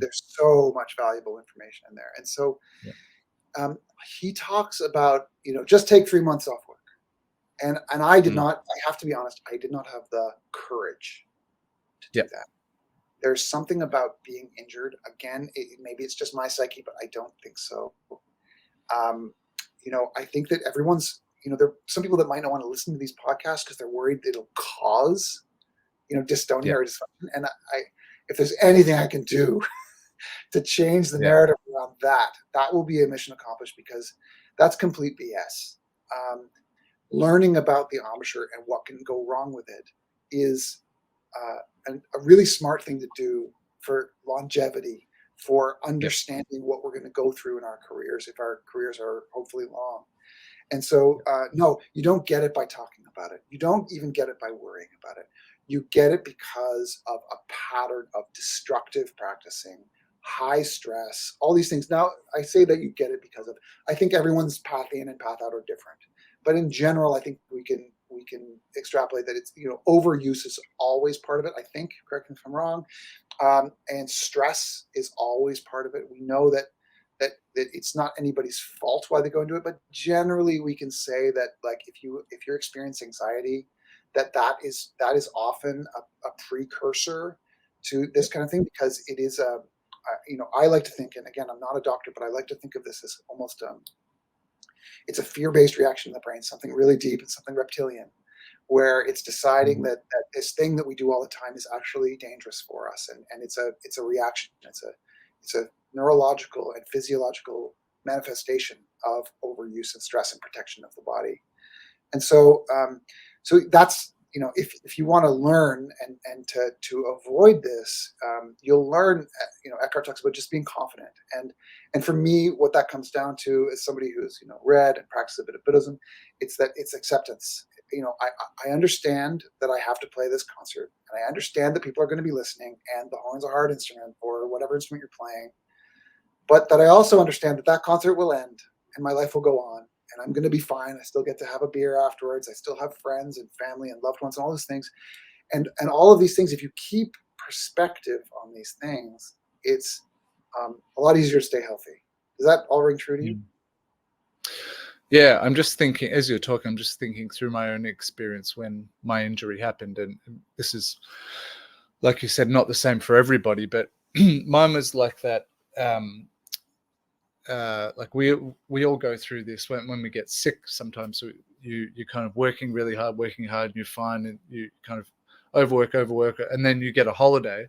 There's so much valuable information in there. And so he talks about, just take 3 months off work. And I did not, I have to be honest, I did not have the courage to do that. There's something about being injured. Again, maybe it's just my psyche, but I don't think so. I think that everyone's, there are some people that might not want to listen to these podcasts because they're worried that it'll cause, dystonia or dysfunction. And if there's anything I can do to change the narrative around that will be a mission accomplished, because that's complete BS. Learning about the embouchure and what can go wrong with it is a really smart thing to do for longevity, for understanding what we're going to go through in our careers, if our careers are hopefully long. And so, no, you don't get it by talking about it. You don't even get it by worrying about it. You get it because of a pattern of destructive practicing, high stress, all these things. Now, I say that you get it because of, I think everyone's path in and path out are different. But in general, I think we can extrapolate that it's, overuse is always part of it. I think, correct me if I'm wrong. And stress is always part of it. We know that it's not anybody's fault why they go into it, but generally we can say that, like, if you're experiencing anxiety, that is often a precursor to this kind of thing, because it is a I like to think, and again, I'm not a doctor, but I like to think of this as almost it's a fear-based reaction in the brain, something really deep and something reptilian, where it's deciding that this thing that we do all the time is actually dangerous for us, and it's a reaction. It's a neurological and physiological manifestation of overuse and stress and protection of the body. And so that's, if you want to learn and to avoid this, you'll learn. Eckhart talks about just being confident, and for me, what that comes down to, as somebody who's read and practiced a bit of Buddhism, it's acceptance. I understand that I have to play this concert, and I understand that people are going to be listening, and the horn's a hard instrument, or whatever instrument you're playing, but that I also understand that concert will end, and my life will go on. And I'm going to be fine. I still get to have a beer afterwards. I still have friends and family and loved ones and all those things. And all of these things, if you keep perspective on these things, it's a lot easier to stay healthy. Does that all ring true to you? Yeah, I'm just thinking, as you're talking, I'm just thinking through my own experience when my injury happened. And this is, like you said, not the same for everybody, but mine was like that. Like we all go through this when we get sick. Sometimes you're kind of working really hard, and you're fine, and you kind of overwork, and then you get a holiday,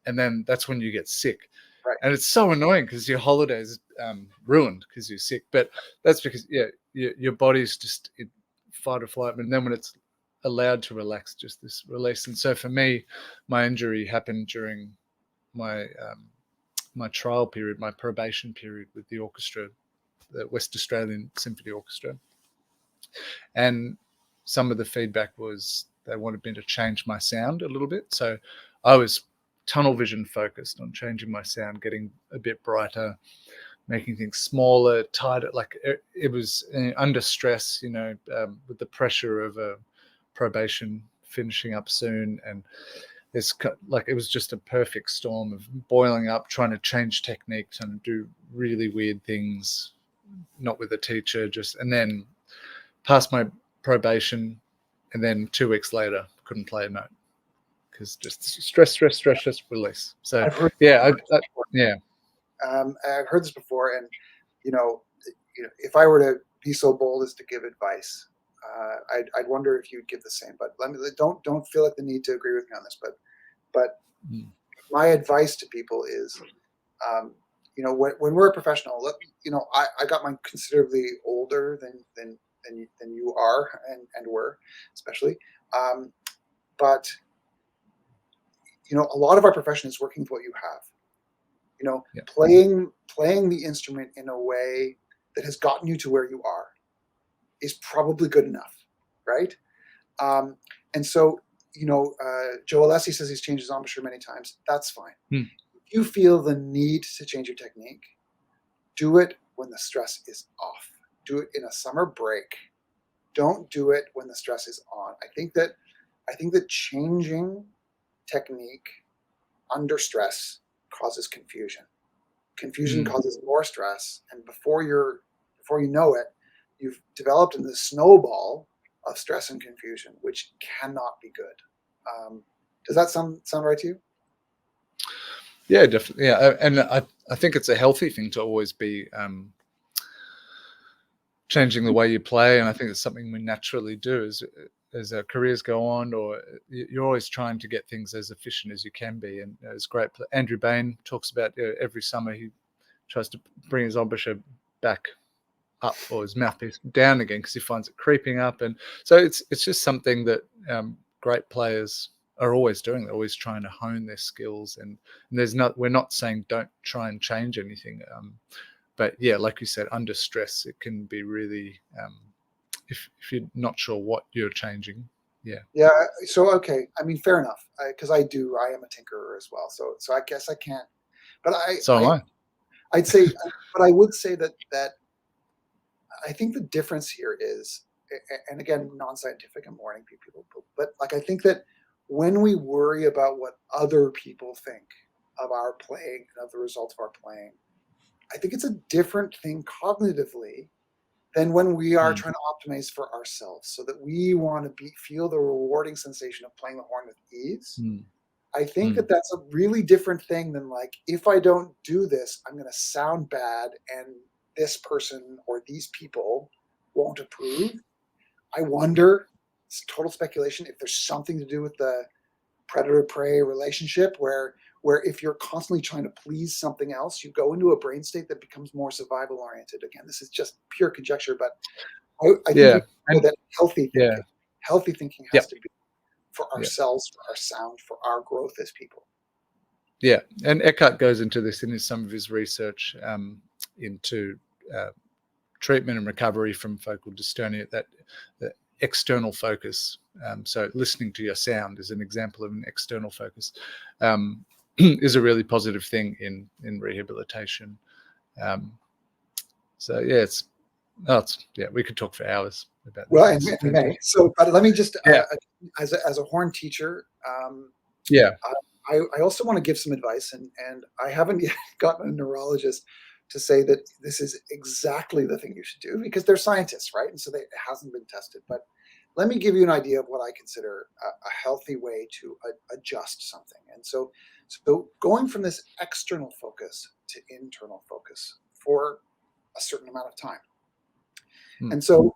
and then that's when you get sick. Right. And it's so annoying because your holiday is ruined because you're sick. But that's because your body's just in fight or flight, and then when it's allowed to relax, just this release. And so for me, my injury happened during my my trial period, my probation period with the orchestra, the West Australian Symphony Orchestra. And some of the feedback was they wanted me to change my sound a little bit. So I was tunnel vision focused on changing my sound, getting a bit brighter, making things smaller, tighter. Like it was under stress, with the pressure of a probation finishing up soon. And it's like it was just a perfect storm of boiling up, trying to change technique, trying to do really weird things, not with a teacher, and then passed my probation, and then 2 weeks later couldn't play a note because just stress, release. So I've heard I've heard this before, and if I were to be so bold as to give advice, I'd wonder if you'd give the same. But don't feel like the need to agree with me on this. But my advice to people is, when we're a professional, I got mine considerably older than you are and were, especially. But a lot of our profession is working with what you have. Playing the instrument in a way that has gotten you to where you are is probably good enough, right? And so, Joe Alessi says he's changed his embouchure many times. That's fine. If you feel the need to change your technique, do it when the stress is off. Do it in a summer break. Don't do it when the stress is on. I think that changing technique under stress causes confusion. Confusion causes more stress, and before you know it, you've developed in this snowball of stress and confusion, which cannot be good. Does that sound right to you? Yeah, definitely. Yeah, and I think it's a healthy thing to always be changing the way you play, and I think it's something we naturally do as our careers go on, or you're always trying to get things as efficient as you can be. And it's great. Andrew Bain talks about every summer he tries to bring his embouchure back up, or his mouthpiece down again, because he finds it creeping up. And so it's just something that great players are always doing. They're always trying to hone their skills, and we're not saying don't try and change anything, but yeah, like you said, under stress it can be really if you're not sure what you're changing. Yeah. So okay, I mean, fair enough, because I am a tinkerer as well, so I guess I can't, but I'd say, but I would say that I think the difference here is, and again, non-scientific and warning people, but like, I think that when we worry about what other people think of our playing and of the results of our playing, I think it's a different thing cognitively than when we are trying to optimize for ourselves, so that we want to feel the rewarding sensation of playing the horn with ease. I think Mm. that that's a really different thing than like, if I don't do this, I'm going to sound bad and this person or these people won't approve. I wonder, it's total speculation, if there's something to do with the predator-prey relationship where if you're constantly trying to please something else, you go into a brain state that becomes more survival-oriented. Again, this is just pure conjecture, but I think Yeah. we know And that yeah. healthy thinking has Yep. to be for Yeah. ourselves, for our sound, for our growth as people. Yeah. And Eckhart goes into this in some of his research into treatment and recovery from focal dystonia, that external focus. So listening to your sound is an example of an external focus, is a really positive thing in rehabilitation. So yeah, we could talk for hours about this. Well, and we may. So, but let me just, Yeah. as a horn teacher, Yeah. I also want to give some advice, and I haven't yet gotten a neurologist to say that this is exactly the thing you should do, because they're scientists, right? And so it hasn't been tested. But let me give you an idea of what I consider a healthy way to adjust something. And so going from this external focus to internal focus for a certain amount of time. Hmm. And so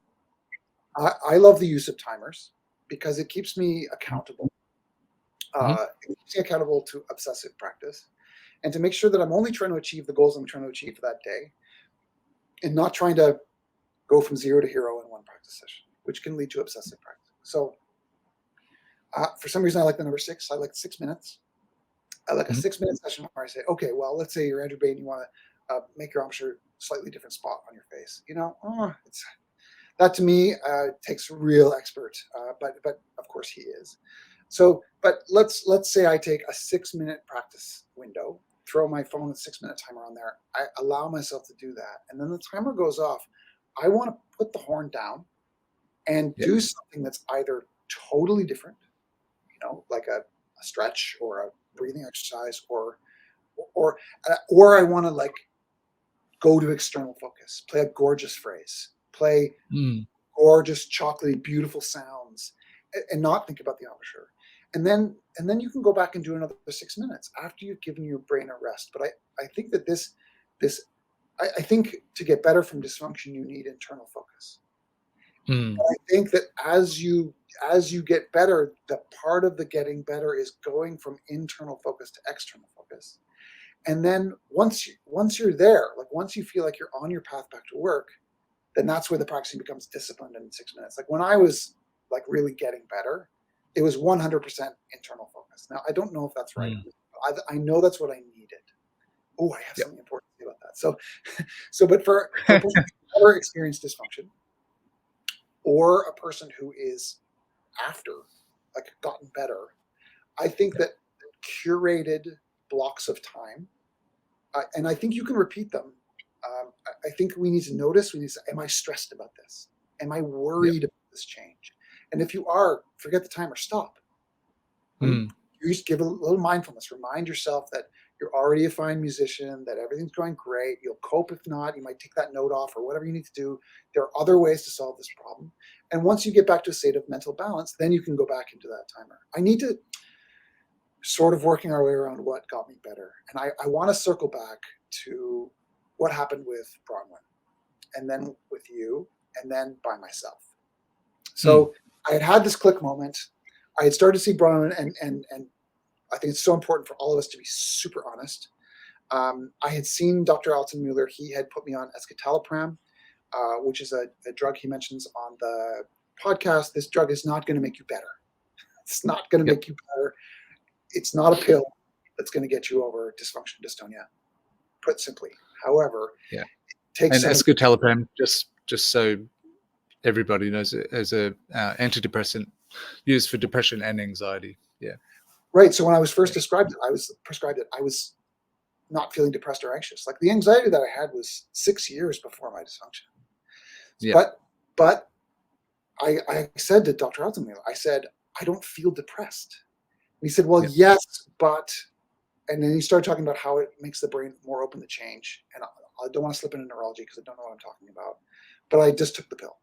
I love the use of timers because it keeps me accountable. It keeps me accountable to obsessive practice, and to make sure that I'm only trying to achieve the goals I'm trying to achieve for that day, and not trying to go from zero to hero in one practice session, which can lead to obsessive practice. So for some reason, I like the number 6. I like 6 minutes. I like a 6-minute session where I say, okay, well, let's say you're Andrew Bain, you want to make your embouchure slightly different spot on your face. That to me takes real expert, but of course he is. So, but let's say I take a 6-minute practice window, throw my phone a 6-minute timer on there. I allow myself to do that, and then the timer goes off. I want to put the horn down and do something that's either totally different, like a stretch or a breathing exercise, or I want to like go to external focus, play a gorgeous phrase, play gorgeous, chocolatey, beautiful sounds, and not think about the embouchure. And then you can go back and do another 6 minutes after you've given your brain a rest. But I think that I think to get better from dysfunction, you need internal focus. I think that as you get better, the part of the getting better is going from internal focus to external focus. And then once you're there, like once you feel like you're on your path back to work, then that's where the practicing becomes disciplined in 6 minutes. Like when I was like really getting better, it was 100% internal focus. Now, I don't know if that's right. I know that's what I needed. Oh, I have something important to say about that. But for a person who's never experienced dysfunction, or a person who is after, like, gotten better, I think that curated blocks of time, and I think you can repeat them. I think we need to notice, we need to say, am I stressed about this? Am I worried about this change? And if you are, forget the timer, stop. You just give a little mindfulness. Remind yourself that you're already a fine musician, that everything's going great. You'll cope if not. You might take that note off or whatever you need to do. There are other ways to solve this problem. And once you get back to a state of mental balance, then you can go back into that timer. I need to sort of working our way around what got me better. And I want to circle back to what happened with Bronwyn, and then with you, and then by myself. So I had this click moment. I had started to see Bronwyn, and I think it's so important for all of us to be super honest. I had seen Dr. Alton Mueller. He had put me on escitalopram, which is a drug he mentions on the podcast. This drug is not going to make you better. It's not going to make you better. It's not a pill that's going to get you over dysfunction, dystonia, put simply. However, it takes and escitalopram, just so everybody knows, it as a antidepressant used for depression and anxiety. Right. So when I was first prescribed it, I was not feeling depressed or anxious. Like the anxiety that I had was 6 years before my dysfunction. But I said to Dr. Alton, I said, I don't feel depressed. And he said, well, yes, but, and then he started talking about how it makes the brain more open to change. And I don't want to slip into neurology because I don't know what I'm talking about, but I just took the pill.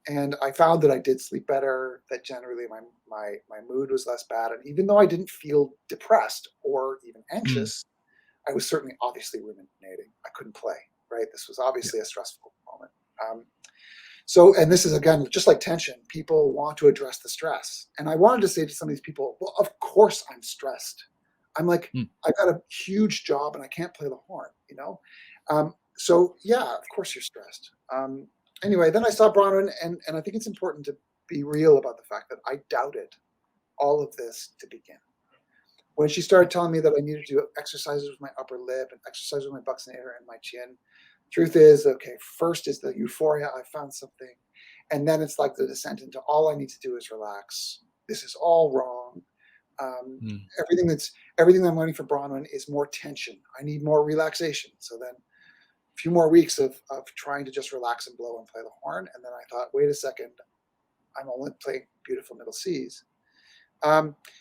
And I found that I did sleep better, that generally my mood was less bad. And even though I didn't feel depressed or even Mm. anxious, I was certainly obviously ruminating. I couldn't play, right? This was obviously a stressful moment. So, and this is again, just like tension, people want to address the stress. And I wanted to say to some of these people, well, of course I'm stressed. I'm like, Mm. I've got a huge job and I can't play the horn, you know? So yeah, of course you're stressed. Anyway, then I saw Bronwyn, and I think it's important to be real about the fact that I doubted all of this to begin. When she started telling me that I needed to do exercises with my upper lip and exercises with my bucks in the air and my chin, truth is, okay, first is the euphoria, I found something. And then it's like the descent into all I need to do is relax. This is all wrong. Mm. Everything I'm learning from Bronwyn is more tension. I need more relaxation. So then a few more weeks of trying to just relax and blow and play the horn. And then I thought, wait a second, I'm only playing beautiful middle Cs.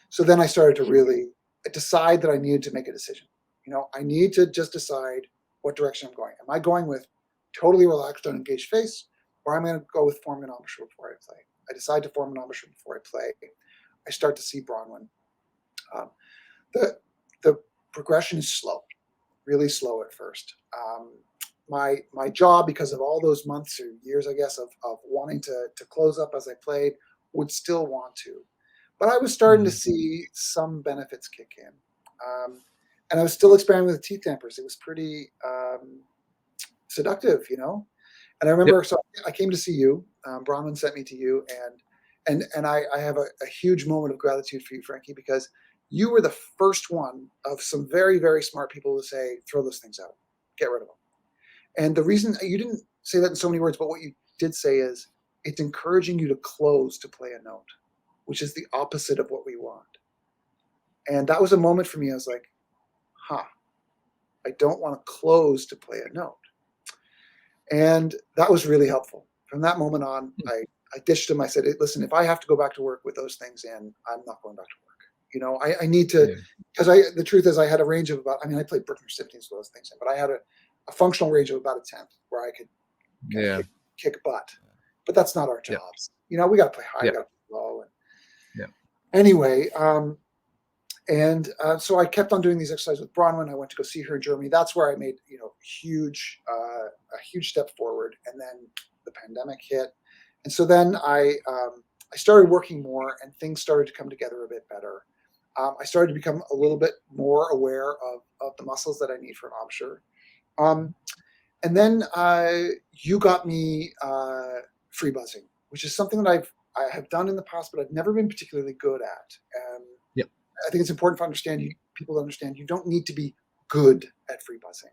So then I started to really decide that I needed to make a decision. You know, I need to just decide what direction I'm going. Am I going with totally relaxed, unengaged face, or I'm going to go with forming an embouchure before I play? I decide to form an embouchure before I play. I start to see Bronwyn. The progression is slow, really slow at first. My job, because of all those months or years, I guess, of wanting to close up as I played, would still want to. But I was starting to see some benefits kick in. And I was still experimenting with teeth dampers. It was pretty seductive, you know? And I remember, so I came to see you. Bronwyn sent me to you. And I have a huge moment of gratitude for you, Frankie, because you were the first one of some very, very smart people to say, throw those things out, get rid of them. And the reason you didn't say that in so many words, but what you did say is it's encouraging you to close to play a note, which is the opposite of what we want. And that was a moment for me. I was like, I don't want to close to play a note. And that was really helpful. From that moment on, I ditched him. I said, listen, if I have to go back to work with those things in, I'm not going back to work. You know, I need to, because the truth is I had a range of about, I played Bruckner symphonies with those things in, but I had a functional range of about a tenth where I could kick butt. But that's not our jobs. You know, we got to play high, we got to play low. Anyway, so I kept on doing these exercises with Bronwyn. I went to go see her in Germany. That's where I made, a huge step forward. And then the pandemic hit. And so then I started working more and things started to come together a bit better. I started to become a little bit more aware of the muscles that I need for an embouchure. And then you got me free buzzing, which is something that I have done in the past, but I've never been particularly good at. I think it's important for people to understand you don't need to be good at free buzzing.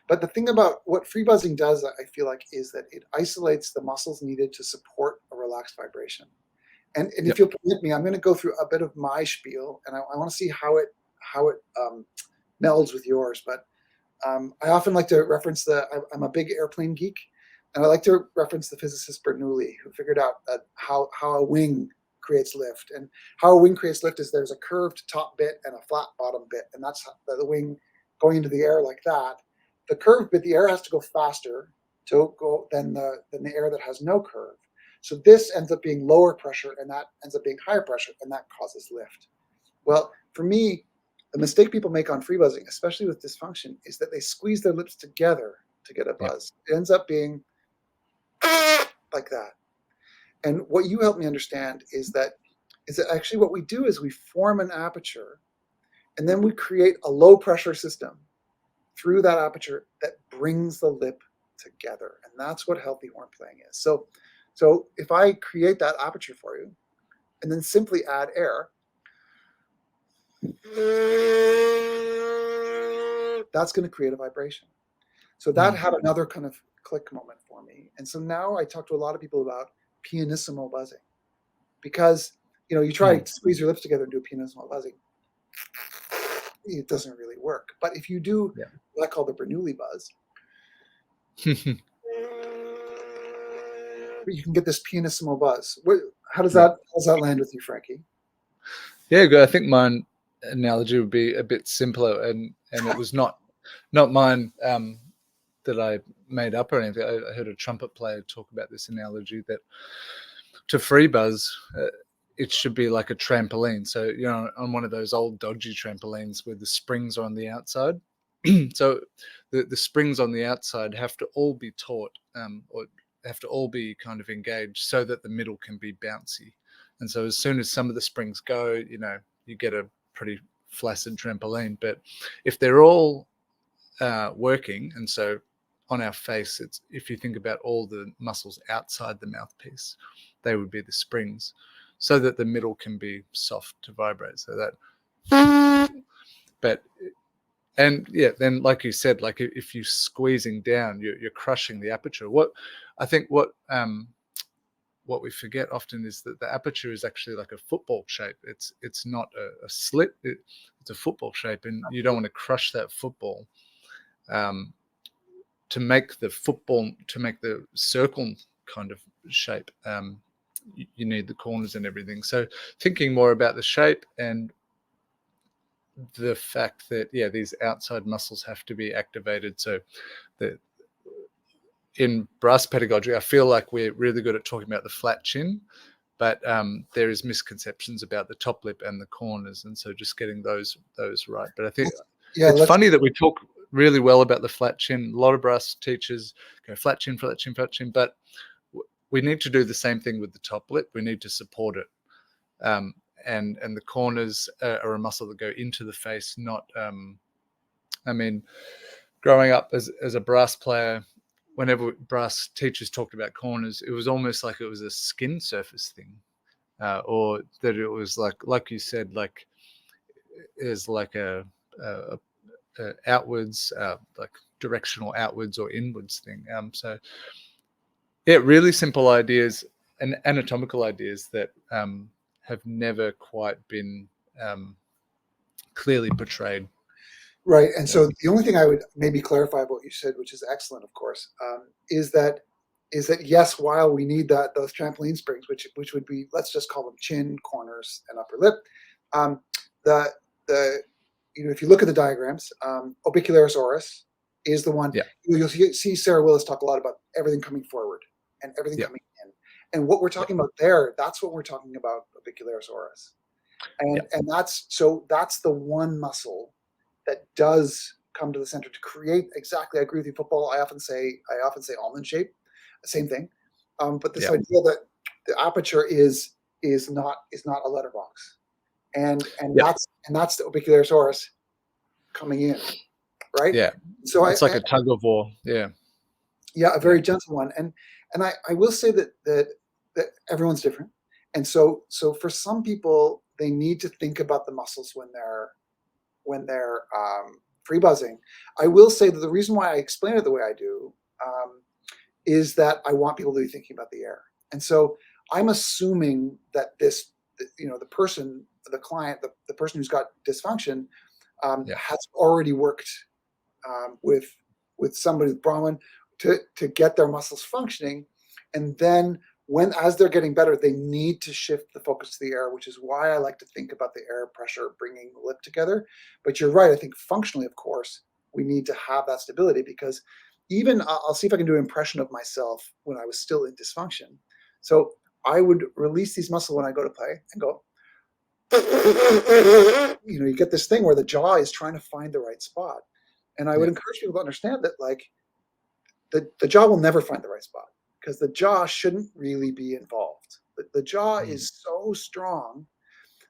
But the thing about what free buzzing does, I feel like, is that it isolates the muscles needed to support a relaxed vibration. And if you'll permit me, I'm going to go through a bit of my spiel, and I want to see how it melds with yours. But I often like to reference I'm a big airplane geek, and I like to reference the physicist Bernoulli, who figured out how a wing creates lift. And how a wing creates lift is there's a curved top bit and a flat bottom bit, and that's the wing going into the air like that. The curved bit, the air has to go faster to go than the air that has no curve. So this ends up being lower pressure, and that ends up being higher pressure, and that causes lift. Well, for me, the mistake people make on free buzzing, especially with dysfunction, is that they squeeze their lips together to get a buzz. It ends up being like that. And what you helped me understand is that actually what we do is we form an aperture, and then we create a low pressure system through that aperture that brings the lip together. And that's what healthy horn playing is. So if I create that aperture for you and then simply add air, that's going to create a vibration. So that had another kind of click moment for me. And so now I talk to a lot of people about pianissimo buzzing, because you try to squeeze your lips together and do pianissimo buzzing, it doesn't really work. But if you do what I call the Bernoulli buzz, you can get this pianissimo buzz. How does that land with you, Frankie? Yeah, good. I think my analogy would be a bit simpler, and it was not mine that I made up or anything. I heard a trumpet player talk about this analogy that to free buzz, it should be like a trampoline. So, you know, on one of those old dodgy trampolines where the springs are on the outside. So the springs on the outside have to all be taut, or have to all be kind of engaged so that the middle can be bouncy. And so as soon as some of the springs go, you know, you get a pretty flaccid trampoline. But if they're all working, and so on our face, it's, if you think about all the muscles outside the mouthpiece, they would be the springs, so that the middle can be soft to vibrate. So that, but, and yeah, then like you said, like if you're squeezing down, you're crushing the aperture. What I think what we forget often is that the aperture is actually like a football shape. It's not a slit. It's a football shape, and you don't want to crush that football. To make the circle kind of shape, you need the corners and everything. So thinking more about the shape and the fact that, yeah, these outside muscles have to be activated. So that in brass pedagogy, I feel like we're really good at talking about the flat chin, but there is misconceptions about the top lip and the corners, and so just getting those right. But I think it's funny that we talk really well about the flat chin. A lot of brass teachers go flat chin, flat chin, flat chin, but we need to do the same thing with the top lip. We need to support it, and the corners are a muscle that go into the face. Not, I mean, growing up as a brass player, whenever brass teachers talked about corners, it was almost like it was a skin surface thing, or that it was like you said, like is like a outwards, like directional outwards or inwards thing. So yeah, really simple ideas and anatomical ideas that have never quite been clearly portrayed. Right. And so the only thing I would maybe clarify about what you said, which is excellent, of course, is that yes, while we need those trampoline springs, which would be, let's just call them chin, corners, and upper lip, the if you look at the diagrams, orbicularis oris is the one. Yeah. You'll see Sarah Willis talk a lot about everything coming forward and everything coming in. And what we're talking about there, that's what we're talking about, orbicularis oris. And that's the one muscle that does come to the center to create exactly. I agree with you. Football, I often say almond shape, same thing. But this idea that the aperture is not a letterbox, and that's the orbicularis oris coming in, right? Yeah. So it's like a tug of war. Yeah. Yeah, a very gentle one. And I will say that everyone's different, and so for some people, they need to think about the muscles when they're free buzzing. I will say that the reason why I explain it the way I do is that I want people to be thinking about the air. And so I'm assuming that this, the person, the client, the person who's got dysfunction has already worked with somebody with Brahman to get their muscles functioning. And then as they're getting better, they need to shift the focus to the air, which is why I like to think about the air pressure bringing the lip together. But you're right. I think functionally, of course, we need to have that stability, because even I'll see if I can do an impression of myself when I was still in dysfunction. So I would release these muscles when I go to play and go, you get this thing where the jaw is trying to find the right spot. And I would encourage people to understand that, like, the jaw will never find the right spot, because the jaw shouldn't really be involved. The jaw is so strong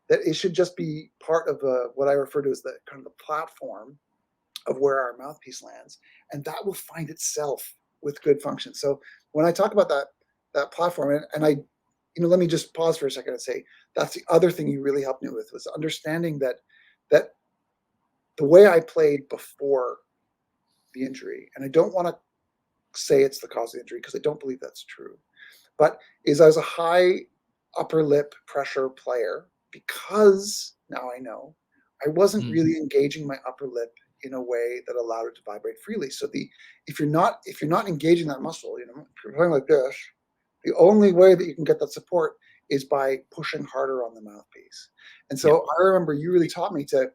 that it should just be part of what I refer to as the kind of the platform of where our mouthpiece lands, and that will find itself with good function. So when I talk about that platform, and I, let me just pause for a second and say that's the other thing you really helped me with, was understanding that the way I played before the injury, and I don't want to say it's the cause of the injury because I don't believe that's true, but I was a high upper lip pressure player, because now I know I wasn't really engaging my upper lip in a way that allowed it to vibrate freely. So if you're not engaging that muscle, if you're playing like this, the only way that you can get that support is by pushing harder on the mouthpiece. And so I remember you really taught me to,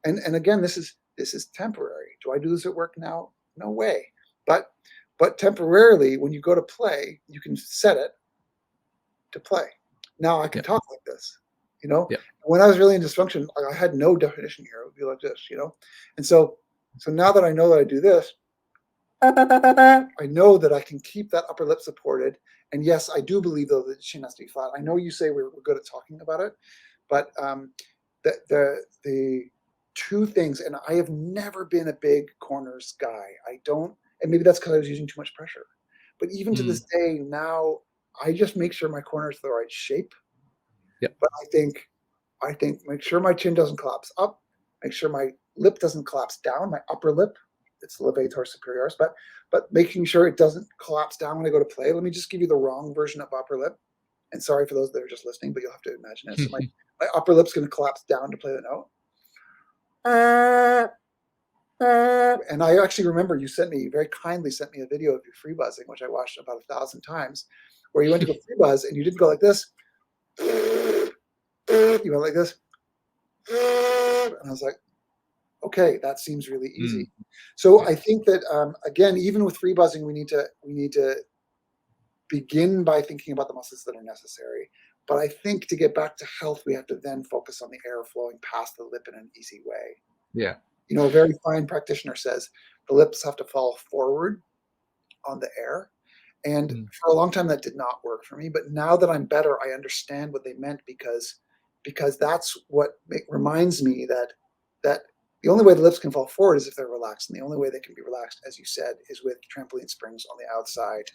and again, this is temporary. Do I do this at work now? No way. But But temporarily, when you go to play, you can set it to play. Now I can talk like this, you know. When I was really in dysfunction, I had no definition here. It would be like this, you know. And so now that I know that I do this, I know that I can keep that upper lip supported. And yes, I do believe, though, that the chin has to be flat. I know you say we're good at talking about it, but the two things, and I have never been a big corners guy. I don't, and maybe that's because I was using too much pressure. But even to this day now, I just make sure my corners are the right shape. But I think make sure my chin doesn't collapse up, make sure my lip doesn't collapse down, my upper lip, it's the levator superioris, but making sure it doesn't collapse down when I go to play. Let me just give you the wrong version of upper lip. And sorry for those that are just listening, but you'll have to imagine it. So my upper lip's going to collapse down to play the note. And I actually remember you very kindly sent me a video of you free buzzing, which I watched about 1,000 times, where you went to go free buzz and you didn't go like this. You went like this. And I was like, okay, that seems really easy. So I think that, again, even with free buzzing, we need to begin by thinking about the muscles that are necessary. But I think to get back to health, we have to then focus on the air flowing past the lip in an easy way. Yeah. You know, a very fine practitioner says the lips have to fall forward on the air. And for a long time, that did not work for me. But now that I'm better, I understand what they meant, because that's what reminds me that the only way the lips can fall forward is if they're relaxed. And the only way they can be relaxed, as you said, is with trampoline springs on the outside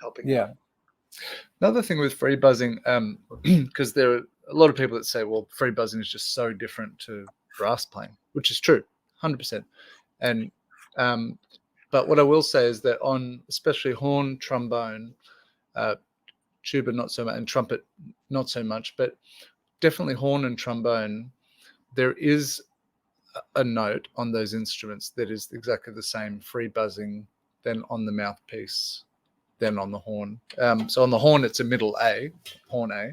helping. Yeah. Another thing with free buzzing, because there are a lot of people that say, well, free buzzing is just so different to brass playing, which is true, 100%. And but what I will say is that on especially horn, trombone, tuba not so much, and trumpet not so much, but definitely horn and trombone, there is a note on those instruments that is exactly the same free buzzing than on the mouthpiece, than on the horn. So on the horn, it's a middle A, horn A.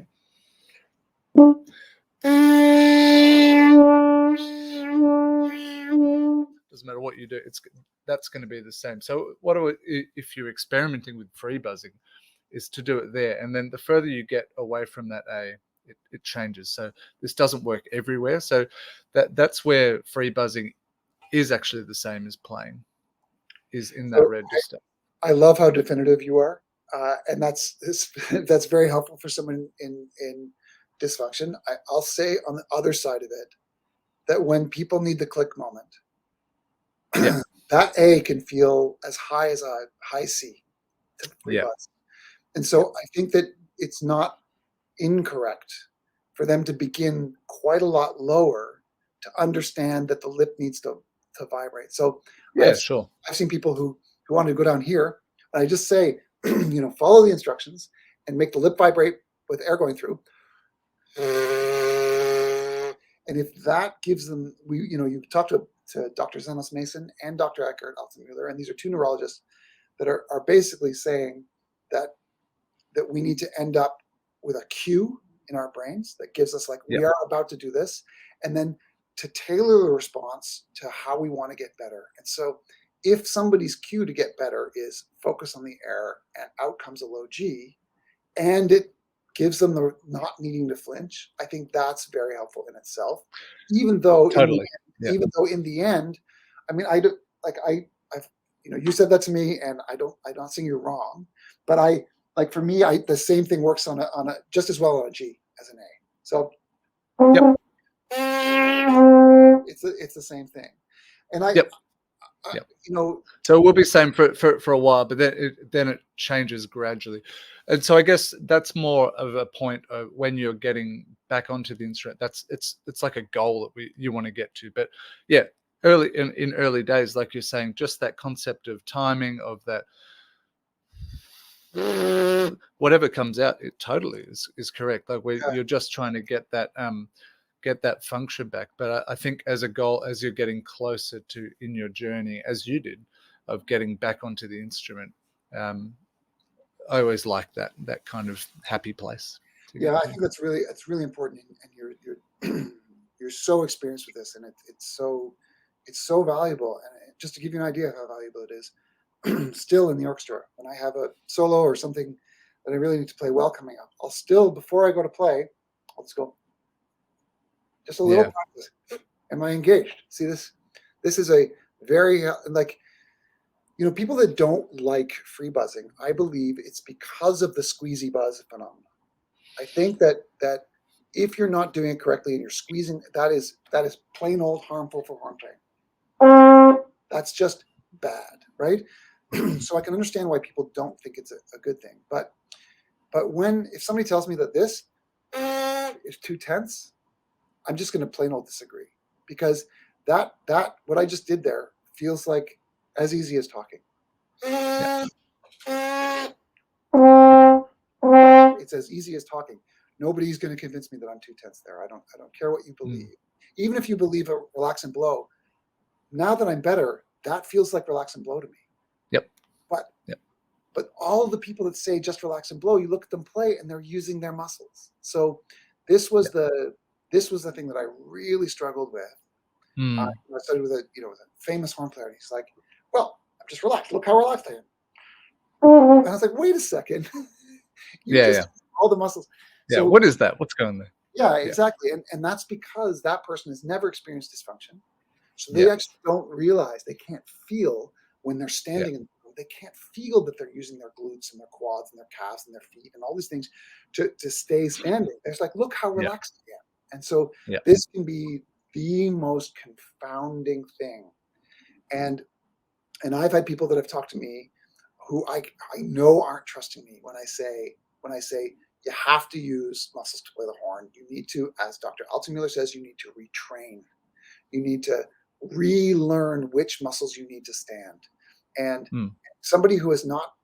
Doesn't matter what you do, that's going to be the same. So if you're experimenting with free buzzing, is to do it there, and then the further you get away from that A, it changes. So this doesn't work everywhere. So that's where free buzzing is actually the same as playing, is in that register. I love how definitive you are, and that's very helpful for someone in dysfunction. I'll say on the other side of it that when people need the click moment, that A can feel as high as a high C to the free buzz. And so I think that it's not incorrect for them to begin quite a lot lower to understand that the lip needs to vibrate. So I've seen people who want to go down here, and I just say, follow the instructions and make the lip vibrate with air going through. And if that gives them, you talk to Dr. Zenos Mason and Dr. Eckhart Altenmuller, and these are two neurologists that are basically saying that we need to end up with a cue in our brains that gives us we are about to do this, and then to tailor the response to how we want to get better. And so if somebody's cue to get better is focus on the air and out comes a low G, and it gives them the not needing to flinch, I think that's very helpful in itself. Even though in the end, I mean, you said that to me, and I'm not saying you're wrong, but for me, the same thing works on a just as well on a G as an A. So it's the same thing. And so it will be the same for a while, but then it changes gradually. And so I guess that's more of a point of when you're getting back onto the instrument. It's like a goal that you want to get to. But early in early days, like you're saying, just that concept of timing, of that whatever comes out, it totally is correct. Like you're just trying to get that function back. But I think as a goal, as you're getting closer to in your journey, as you did, of getting back onto the instrument, I always like that kind of happy place. I think it's really important, and you're so experienced with this, and it's so valuable. And just to give you an idea of how valuable it is, still in the orchestra, when I have a solo or something that I really need to play well coming up, I'll still, before I go to play, I'll just go, just a little practice. Am I engaged? See this? This is a very, like, people that don't like free buzzing, I believe it's because of the squeezy buzz phenomenon. I think that if you're not doing it correctly and you're squeezing, that is plain old harmful for horn playing. That's just bad, right? So I can understand why people don't think it's a good thing. But if somebody tells me that this is too tense, I'm just going to plain old disagree, because that what I just did there feels like as easy as talking. It's as easy as talking. Nobody's going to convince me that I'm too tense there. I don't care what you believe. Even if you believe a relax and blow, now that I'm better, that feels like relax and blow to me. Yep. But all the people that say just relax and blow, you look at them play and they're using their muscles. So this was the thing that I really struggled with. I studied with a famous horn player, and he's like, "Well, I'm just relaxed. Look how relaxed I am." And I was like, "Wait a second, all the muscles." Yeah. So what is that? What's going there? Yeah, exactly. And that's because that person has never experienced dysfunction. So they actually don't realize, they can't feel when they're standing. They can't feel that they're using their glutes and their quads and their calves and their feet and all these things to stay standing. It's like, look how relaxed I am. And so this can be the most confounding thing. And I've had people that have talked to me who I know aren't trusting me when I say you have to use muscles to play the horn. You need to, as Dr. Altenmuller says, you need to retrain. You need to relearn which muscles you need to stand. And somebody who has not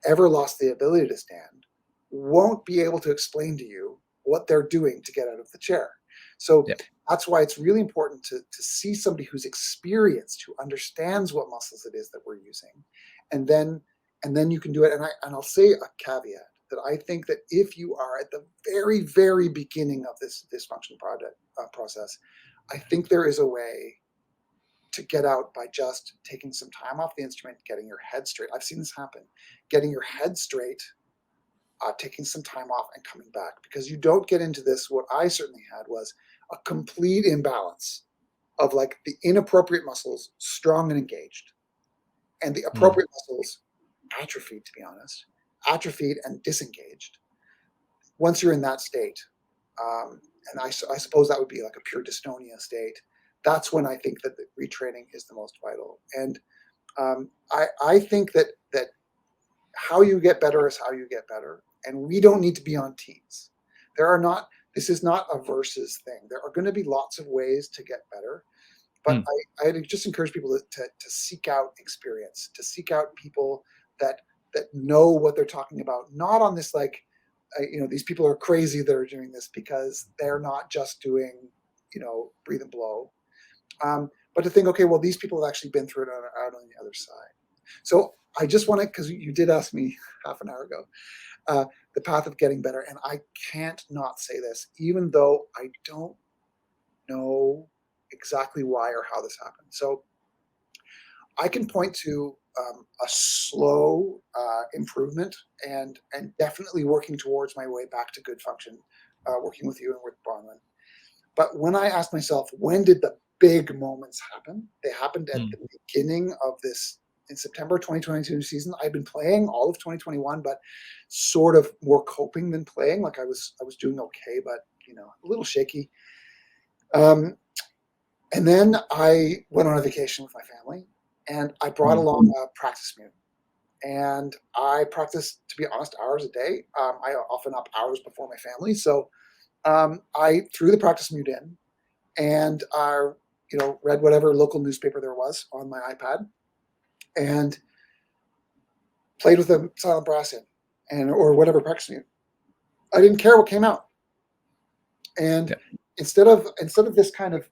ever lost the ability to stand won't be able to explain to you what they're doing to get out of the chair. So that's why it's really important to see somebody who's experienced, who understands what muscles it is that we're using, and then you can do it. And I'll say a caveat that I think that if you are at the very, very beginning of this dysfunction process, I think there is a way to get out by just taking some time off the instrument, getting your head straight. I've seen this happen. Getting your head straight, taking some time off and coming back, because you don't get into this. What I certainly had was a complete imbalance of like the inappropriate muscles strong and engaged, and the appropriate muscles atrophied, to be honest, atrophied and disengaged. Once you're in that state, and I suppose that would be like a pure dystonia state, that's when I think that the retraining is the most vital. And I think that how you get better is how you get better. And we don't need to be on teams. This is not a versus thing. There are going to be lots of ways to get better. But I just encourage people to seek out experience, to seek out people that know what they're talking about, not on this like, these people are crazy that are doing this because they're not just doing, breathe and blow. But to think, okay, well, these people have actually been through it out on the other side. So I just want to, because you did ask me half an hour ago, the path of getting better. And I can't not say this, even though I don't know exactly why or how this happened. So I can point to a slow improvement and definitely working towards my way back to good function, working with you and with Bronwyn. But when I asked myself, when did the big moments happen? They happened at the beginning of this, in September 2022 season. I'd been playing all of 2021, but sort of more coping than playing. Like I was doing okay, but a little shaky. And then I went on a vacation with my family, and I brought along a practice mute. And I practiced, to be honest, hours a day. I often up hours before my family. So I threw the practice mute in, and I, read whatever local newspaper there was on my iPad, and played with a silent brass in, or whatever practice mute. I didn't care what came out. And instead of this kind of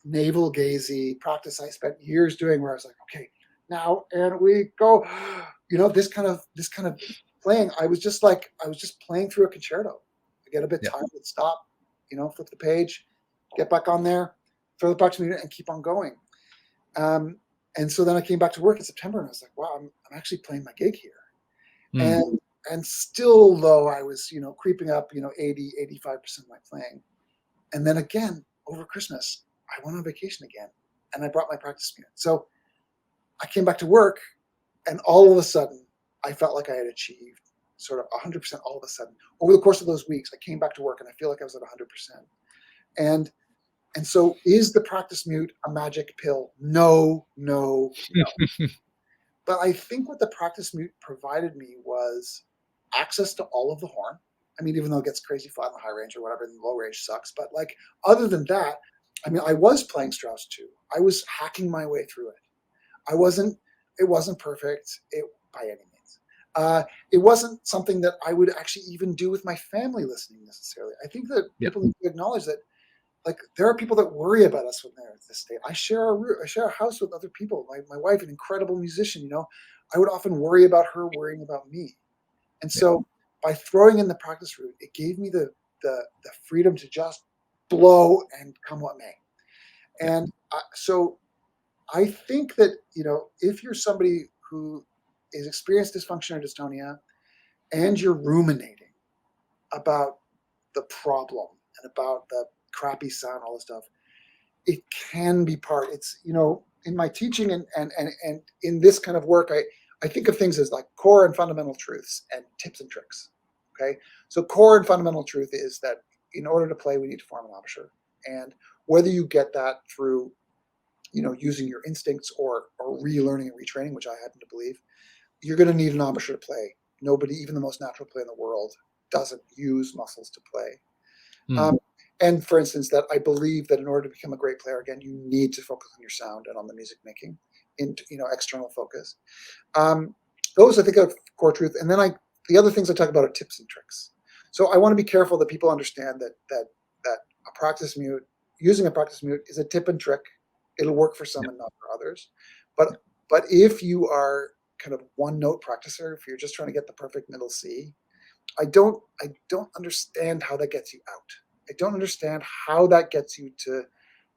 navel gazy practice I spent years doing, where I was like, okay, now and we go, this kind of playing, I was just playing through a concerto. I get a bit tired, would stop, flip the page, get back on there, throw the practice mute and keep on going. And so then I came back to work in September, and I was like, wow, I'm actually playing my gig here. Mm. And still, though, I was, creeping up, 80, 85% of my playing. And then again, over Christmas, I went on vacation again, and I brought my practice mute. So I came back to work, and all of a sudden, I felt like I had achieved sort of 100% all of a sudden. Over the course of those weeks, I came back to work, and I feel like I was at 100%. And so is the practice mute a magic pill? No, no, no. But I think what the practice mute provided me was access to all of the horn. I mean, even though it gets crazy flat in the high range or whatever, and the low range sucks. But like, other than that, I mean, I was playing Strauss too. I was hacking my way through it. It wasn't perfect by any means. It wasn't something that I would actually even do with my family listening necessarily. I think that people need to acknowledge that, like, there are people that worry about us when they're at this state. I share a house with other people. My wife, an incredible musician, I would often worry about her worrying about me. And so by throwing in the practice route, it gave me the freedom to just blow and come what may. And so I think that, if you're somebody who is experienced dysfunction or dystonia, and you're ruminating about the problem and about the crappy sound, all this stuff, it can be part. It's, in my teaching and in this kind of work, I think of things as like core and fundamental truths and tips and tricks. Okay. So core and fundamental truth is that in order to play, we need to form an embouchure. And whether you get that through, using your instincts or relearning and retraining, which I happen to believe, you're going to need an embouchure to play. Nobody, even the most natural player in the world, doesn't use muscles to play. And for instance, that I believe that in order to become a great player, again, you need to focus on your sound and on the music making, in external focus. Those I think are core truth. And then the other things I talk about are tips and tricks. So I want to be careful that people understand that a practice mute, using a practice mute, is a tip and trick. It'll work for some and not for others. But if you are kind of one note practicer, if you're just trying to get the perfect middle C, I don't understand how that gets you out. I don't understand how that gets you to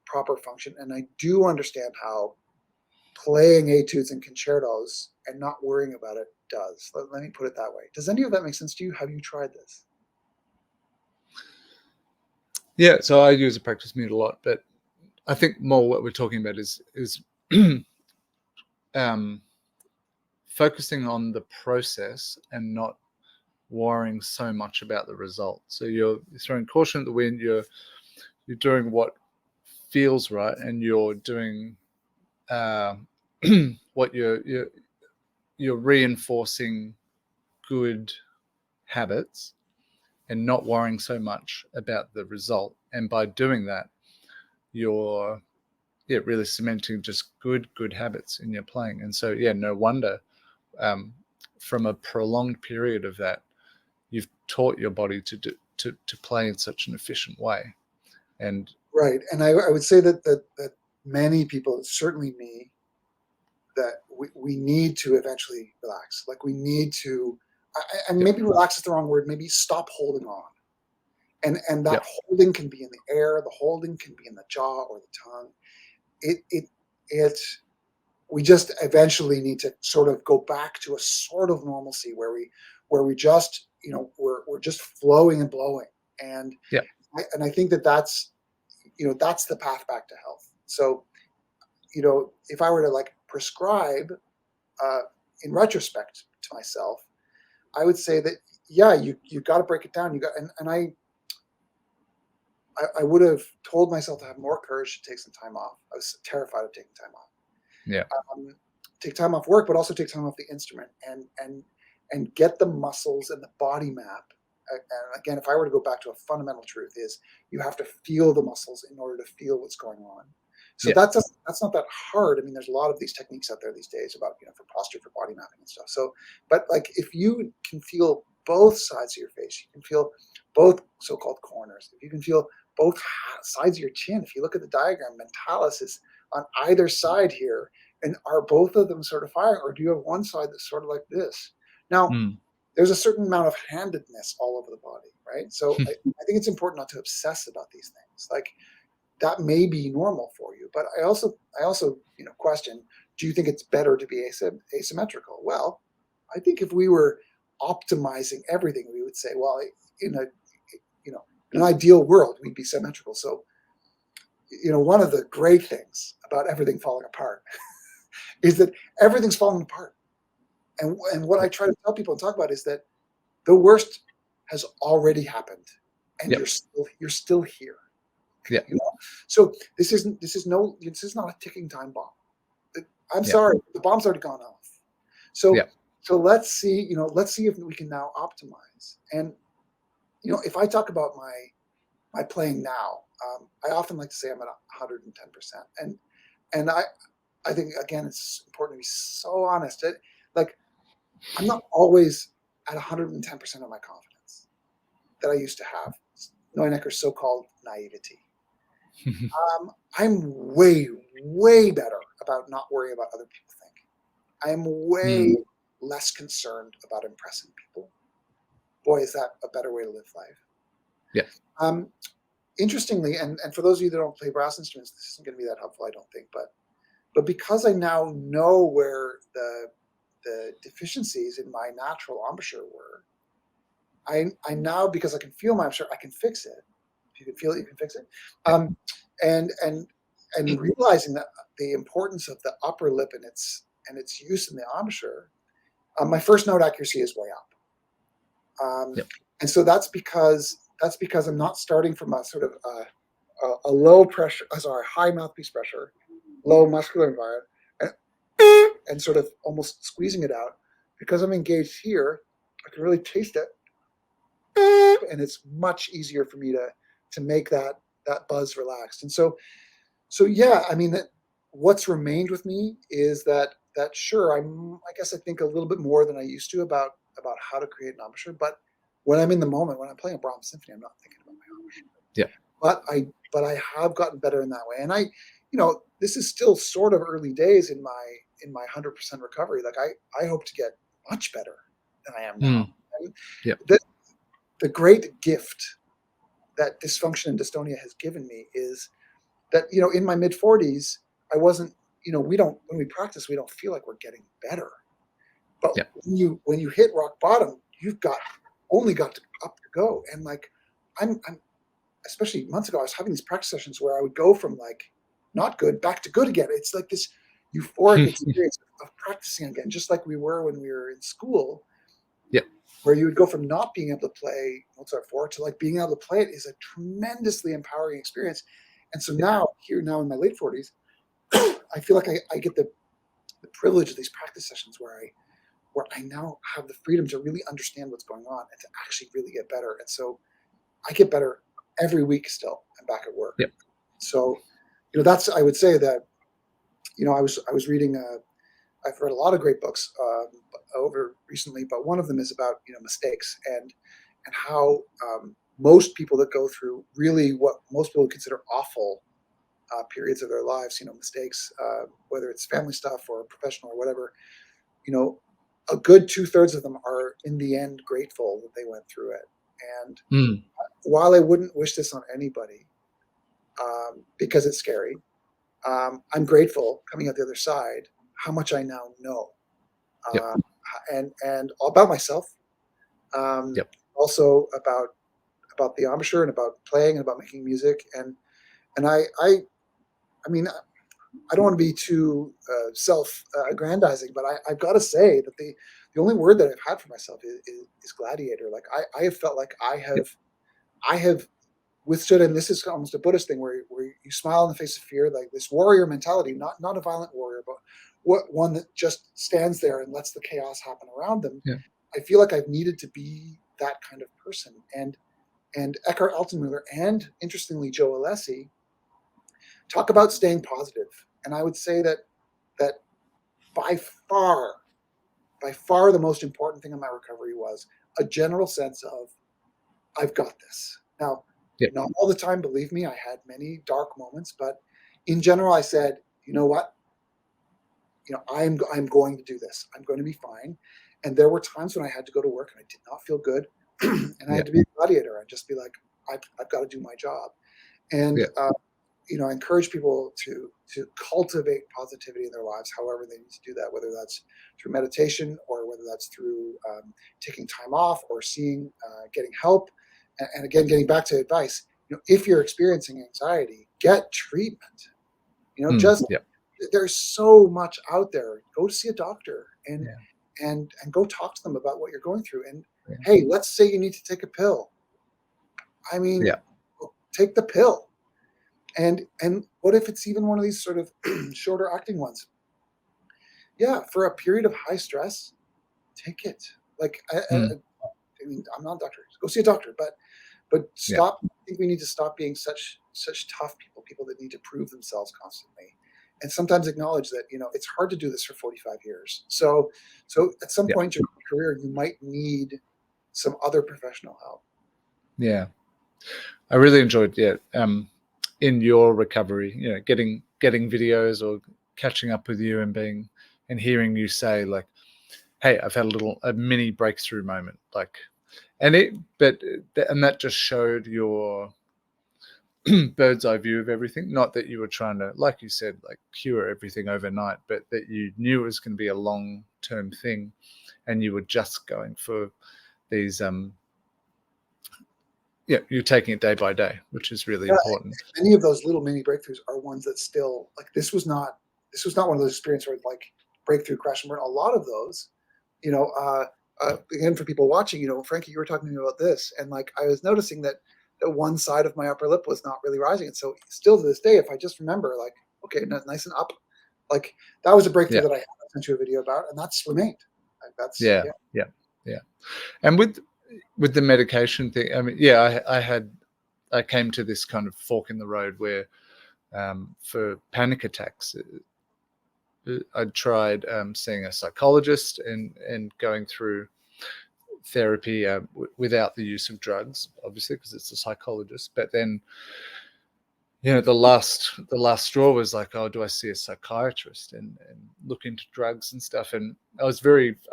proper function. And I do understand how playing etudes and concertos and not worrying about it does. Let me put it that way. Does any of that make sense to you? Have you tried this? Yeah, so I use a practice mute a lot, but I think more what we're talking about is focusing on the process and not worrying so much about the result. So you're throwing caution at the wind. You're doing what feels right, and you're doing what you're reinforcing good habits and not worrying so much about the result. And by doing that, you're really cementing just good habits in your playing. And so no wonder from a prolonged period of that, you've taught your body to play in such an efficient way. And right. And I would say that many people, certainly me, that we need to eventually relax. Like, we need to, and maybe relax is the wrong word, maybe stop holding on. And that holding can be in the air, the holding can be in the jaw or the tongue. We just eventually need to sort of go back to a sort of normalcy where we just, we're just flowing and blowing. And I think that's the path back to health. So, if I were to like prescribe, in retrospect to myself, I would say that, you got to break it down. I would have told myself to have more courage to take some time off. I was terrified of taking time off. Yeah. Take time off work, but also take time off the instrument and get the muscles and the body map. And again, if I were to go back to a fundamental truth, is you have to feel the muscles in order to feel what's going on. So that's not that hard. I mean, there's a lot of these techniques out there these days about, for posture, for body mapping and stuff. So, but like, if you can feel both sides of your face, you can feel both so-called corners. If you can feel both sides of your chin, if you look at the diagram, mentalis is on either side here, and are both of them sort of firing, or do you have one side that's sort of like this? Now, there's a certain amount of handedness all over the body, right? So I think it's important not to obsess about these things. Like, that may be normal for you, but I also question, do you think it's better to be asymmetrical? Well, I think if we were optimizing everything, we would say, well, in a in an ideal world, we'd be symmetrical. So, one of the great things about everything falling apart is that everything's falling apart. And what I try to tell people and talk about is that the worst has already happened, and Yep. you're still here. Yeah. So this is not a ticking time bomb. I'm sorry, the bomb's already gone off. So let's see if we can now optimize. And if I talk about my playing now, I often like to say I'm at 110%. And I think, again, it's important to be so honest. I'm not always at 110% of my confidence that I used to have. Neunecker's so-called naivety. I'm way, way better about not worrying about other people think. I am way less concerned about impressing people. Boy, is that a better way to live life. Yeah. Interestingly, and for those of you that don't play brass instruments, this isn't going to be that helpful, I don't think. But because I now know where the deficiencies in my natural embouchure were, I now, because I can feel my embouchure, I can fix it. If you can feel it, you can fix it. And realizing that the importance of the upper lip and its use in the embouchure, my first note accuracy is way up. And so that's because I'm not starting from a sort of a low pressure, high mouthpiece pressure, low muscular environment, and sort of almost squeezing it out. Because I'm engaged here, I can really taste it, and it's much easier for me to make that buzz relaxed. And so yeah, I mean, what's remained with me is that sure, I guess I think a little bit more than I used to about how to create an embouchure, but when I'm in the moment, when I'm playing a Brahms symphony, I'm not thinking about my embouchure. Yeah. But I have gotten better in that way. And this is still sort of early days in my 100% recovery. Like I hope to get much better than I am now. The great gift that dysfunction and dystonia has given me is that, in my mid 40s, I wasn't, when we practice, we don't feel like we're getting better. But when you hit rock bottom, you've only got to up to go. And like, I'm especially months ago, I was having these practice sessions where I would go from like not good back to good again. It's like this euphoric experience of practicing again, just like we were when we were in school. Where you would go from not being able to play Mozart 4 to like being able to play it is a tremendously empowering experience. And so now in my late 40s, I feel like I get the privilege of these practice sessions where I now have the freedom to really understand what's going on and to actually really get better. And so I get better every week still. I'm back at work. So, that's, I would say that, I was reading, I've read a lot of great books over recently, but one of them is about, mistakes and how most people that go through really what most people consider awful periods of their lives, mistakes, whether it's family stuff or professional or whatever, a good 2/3 of them are in the end grateful that they went through it. And while I wouldn't wish this on anybody, because it's scary, I'm grateful coming out the other side how much I now know, and all about myself, also about the embouchure and about playing and about making music, and I mean, I don't want to be too self-aggrandizing, but I've got to say that the only word that I've had for myself is gladiator. Like I have felt like I have withstood, and this is almost a Buddhist thing where you smile in the face of fear, like this warrior mentality, not a violent warrior, but one that just stands there and lets the chaos happen around them. I feel like I've needed to be that kind of person. And Eckhart Altenmuller and, interestingly, Joe Alessi talk about staying positive. And I would say that by far the most important thing in my recovery was a general sense of, I've got this. Now, not all the time, believe me, I had many dark moments, but in general, I said, you know what? I'm going to do this. I'm going to be fine. And there were times when I had to go to work and I did not feel good. And I had to be a gladiator and just be like, I've got to do my job. And I encourage people to cultivate positivity in their lives, however they need to do that, whether that's through meditation or whether that's through taking time off or getting help. And again, getting back to advice, if you're experiencing anxiety, get treatment. Just Yeah. there's so much out there. Go to see a doctor and Yeah. and go talk to them about what you're going through. And Yeah. hey, let's say you need to take a pill. I mean, Yeah. take the pill. And what if it's even one of these sort of shorter acting ones? Yeah, for a period of high stress, take it. Like I mean, I'm not a doctor. Go see a doctor, but stop. I think we need to stop being such tough people that need to prove themselves constantly, and sometimes acknowledge that it's hard to do this for 45 years. So at some point in your career, you might need some other professional help. Yeah, I really enjoyed in your recovery, getting videos or catching up with you and hearing you say like, hey, I've had a mini breakthrough moment, like, and that just showed your bird's eye view of everything. Not that you were trying to, like you said, like cure everything overnight, but that you knew it was going to be a long-term thing, and you were just going for these you're taking it day by day, which is really important. Many of those little mini breakthroughs are ones that still, like, this was not one of those experiences where like breakthrough, crash and burn. A lot of those, again, for people watching, Frankie, you were talking to me about this, and like I was noticing that one side of my upper lip was not really rising. And so still to this day, if I just remember like, okay, nice and up, like that was a breakthrough that I sent you a video about, and that's remained. Like, that's yeah. And with the medication thing, I mean, I came to this kind of fork in the road where for panic attacks, I tried seeing a psychologist and going through therapy without the use of drugs, obviously, because it's a psychologist. But then, the last straw was like, oh, do I see a psychiatrist and look into drugs and stuff? And I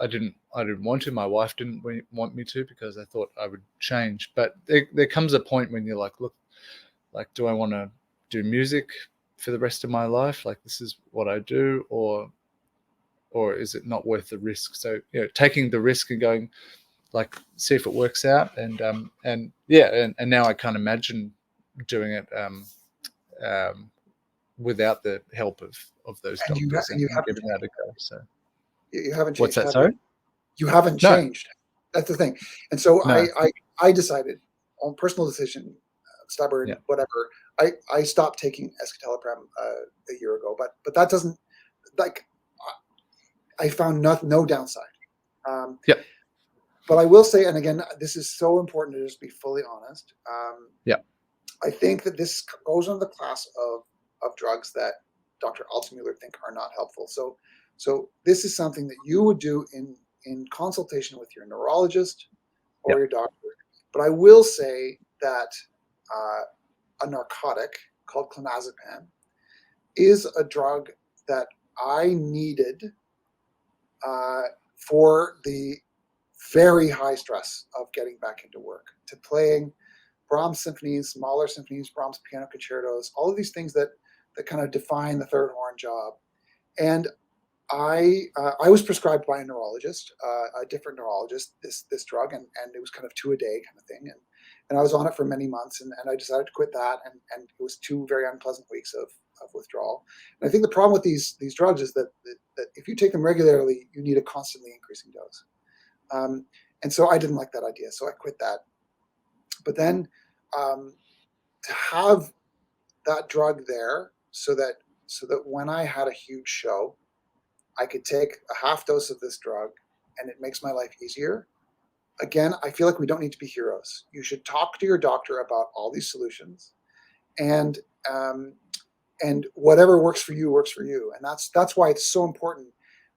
didn't want to. My wife didn't want me to, because I thought I would change. But there comes a point when you're like, look, like, do I want to do music for the rest of my life? Like, this is what I do, or is it not worth the risk? So, taking the risk and going, like, see if it works out. And now I can't imagine doing it without the help of those doctors and giving that a go. So you haven't changed. What's that? Sorry? You haven't changed. That's the thing. And so No. I decided on personal decision, stubborn, whatever. I stopped taking escitalopram a year ago, but that doesn't, like, I found no downside. But I will say, and again, this is so important to just be fully honest. I think that this goes on the class of drugs that Dr. Altsmuller think are not helpful. So this is something that you would do in consultation with your neurologist or your doctor. But I will say that a narcotic called clonazepam is a drug that I needed for the very high stress of getting back into work, to playing Brahms symphonies, Mahler symphonies, Brahms piano concertos, all of these things that kind of define the third horn job. And I was prescribed by a neurologist, a different neurologist, this drug, and it was kind of 2 a day kind of thing. And I was on it for many months, and I decided to quit that. And it was 2 very unpleasant weeks of withdrawal. And I think the problem with these drugs is that if you take them regularly, you need a constantly increasing dose. And so I didn't like that idea, so I quit that. But then to have that drug there, so that when I had a huge show, I could take a half dose of this drug, and it makes my life easier. Again, I feel like we don't need to be heroes. You should talk to your doctor about all these solutions, and whatever works for you works for you. And that's why it's so important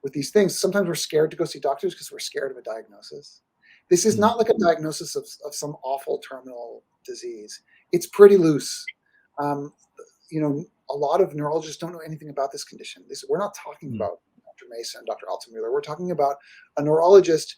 with these things. Sometimes we're scared to go see doctors because we're scared of a diagnosis. This is not like a diagnosis of some awful terminal disease. It's pretty loose. A lot of neurologists don't know anything about this condition. We're not talking about Dr. Mason and Dr. Altsmuller. We're talking about a neurologist,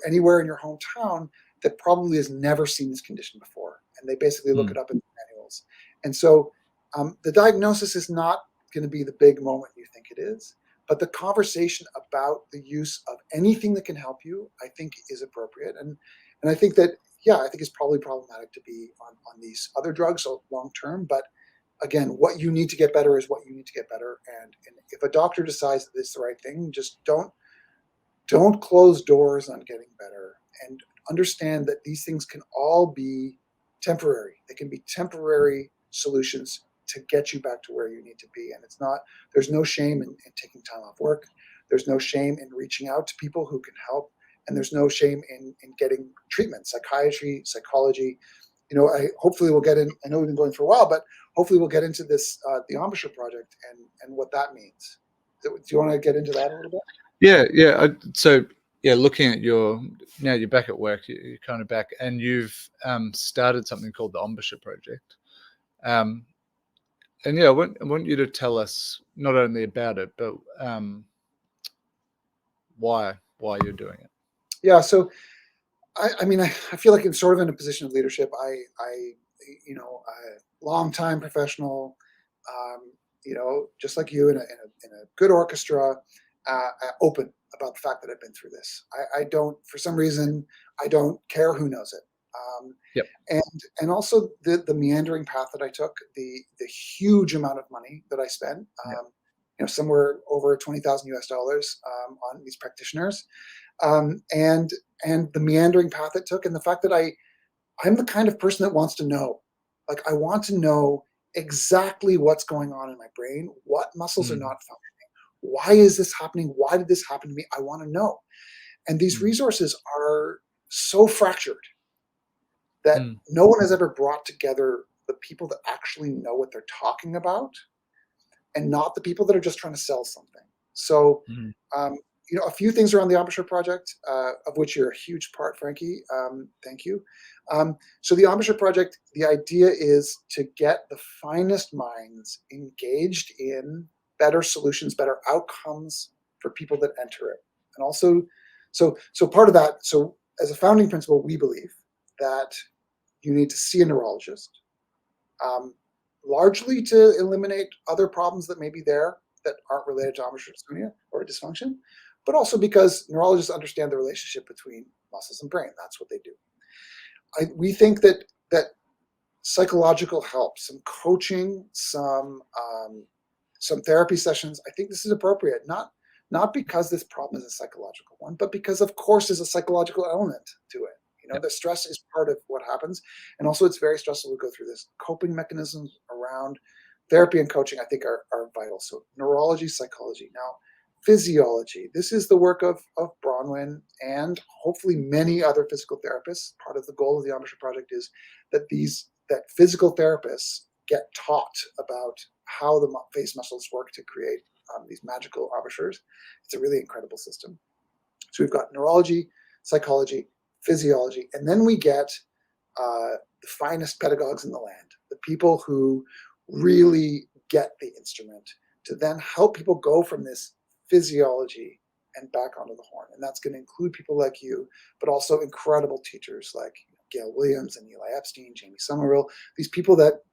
anywhere in your hometown that probably has never seen this condition before. And they basically look it up in the manuals. And so The diagnosis is not going to be the big moment you think it is, but the conversation about the use of anything that can help you, I think, is appropriate. And I think that, yeah, I think it's probably problematic to be on these other drugs long term. But again, what you need to get better is what you need to get better. And if a doctor decides that it's the right thing, just don't close doors on getting better, and understand that these things can all be temporary. They can be temporary solutions to get you back to where you need to be. And there's no shame in taking time off work. There's no shame in reaching out to people who can help. And there's no shame in getting treatment, psychiatry, psychology. Hopefully we'll get in. I know we've been going for a while, but hopefully we'll get into this, the Embouchure project and what that means. Do you want to get into that a little bit? Yeah. So looking at now you're back at work, you're kind of back, and you've started something called the Embouchure project. And I want you to tell us not only about it, but why you're doing it. Yeah. So, I feel like I'm sort of in a position of leadership. I a long-time professional, just like you in a good orchestra, open about the fact that I've been through this. I don't, for some reason, I don't care who knows it. Yep. And also the meandering path that I took, the huge amount of money that I spent, somewhere over $20,000 US on these practitioners, and the meandering path it took, and the fact that I'm the kind of person that wants to know. Like, I want to know exactly what's going on in my brain, what muscles are not functioning, why is this happening, why did this happen to me? I want to know. And these resources are so fractured that no one has ever brought together the people that actually know what they're talking about, and not the people that are just trying to sell something. So, a few things around the Embouchure project, of which you're a huge part, Frankie. Thank you. So the Embouchure project, the idea is to get the finest minds engaged in better solutions, better outcomes for people that enter it. And also, so part of that, so as a founding principle, we believe that you need to see a neurologist, largely to eliminate other problems that may be there that aren't related to embouchure dystonia or dysfunction, but also because neurologists understand the relationship between muscles and brain. That's what they do. We think that psychological help, some coaching, some therapy sessions, I think this is appropriate, not because this problem is a psychological one, but because, of course, there's a psychological element to it. The stress is part of what happens. And also, it's very stressful to go through this. Coping mechanisms around therapy and coaching, I think, are vital. So neurology, psychology. Now, physiology. This is the work of Bronwyn and hopefully many other physical therapists. Part of the goal of the Embouchure project is that physical therapists get taught about how the face muscles work to create these magical embouchures. It's a really incredible system. So we've got neurology, psychology, physiology, and then we get the finest pedagogues in the land, the people who really get the instrument, to then help people go from this physiology and back onto the horn. And that's going to include people like you, but also incredible teachers like Gail Williams and Eli Epstein, Jamie Somerville, these people that